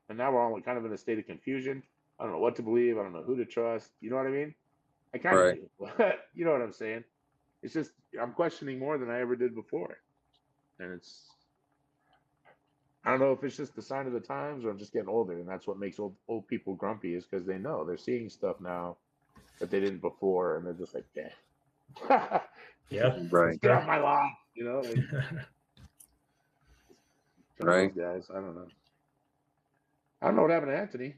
And now we're all kind of in a state of confusion. I don't know what to believe. I don't know who to trust. You know what I mean? I kind of Right. do. But you know what I'm saying? It's just, I'm questioning more than I ever did before. And it's, I don't know if it's just the sign of the times or I'm just getting older. And that's what makes old people grumpy is because they know they're seeing stuff now that they didn't before. And they're just like, yeah. Yeah. Right. Get off my lawn. You know? Like, some of Right. those guys. I don't know. I don't know what happened to Anthony.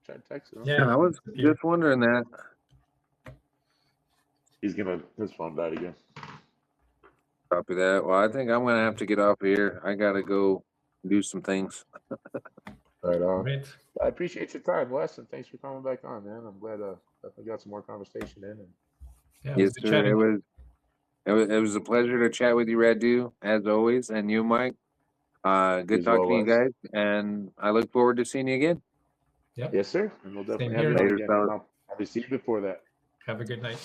Tried texting him. Yeah. I was just wondering that. His phone died again. Copy that. Well, I think I'm gonna have to get off here. I gotta go do some things. Right on. Right. I appreciate your time, Wes, and thanks for coming back on, man. I'm glad definitely got some more conversation in. And Yeah. Yes, Good sir. chatting. It was a pleasure to chat with you, Radu, as always, and you, Mike. Good as well, talking to you Wes. guys, and I look forward to seeing you again. Yeah. Yes, sir. And we'll definitely have here. you on Later, again. fellas. I'll Have you seen before that? Have a good night.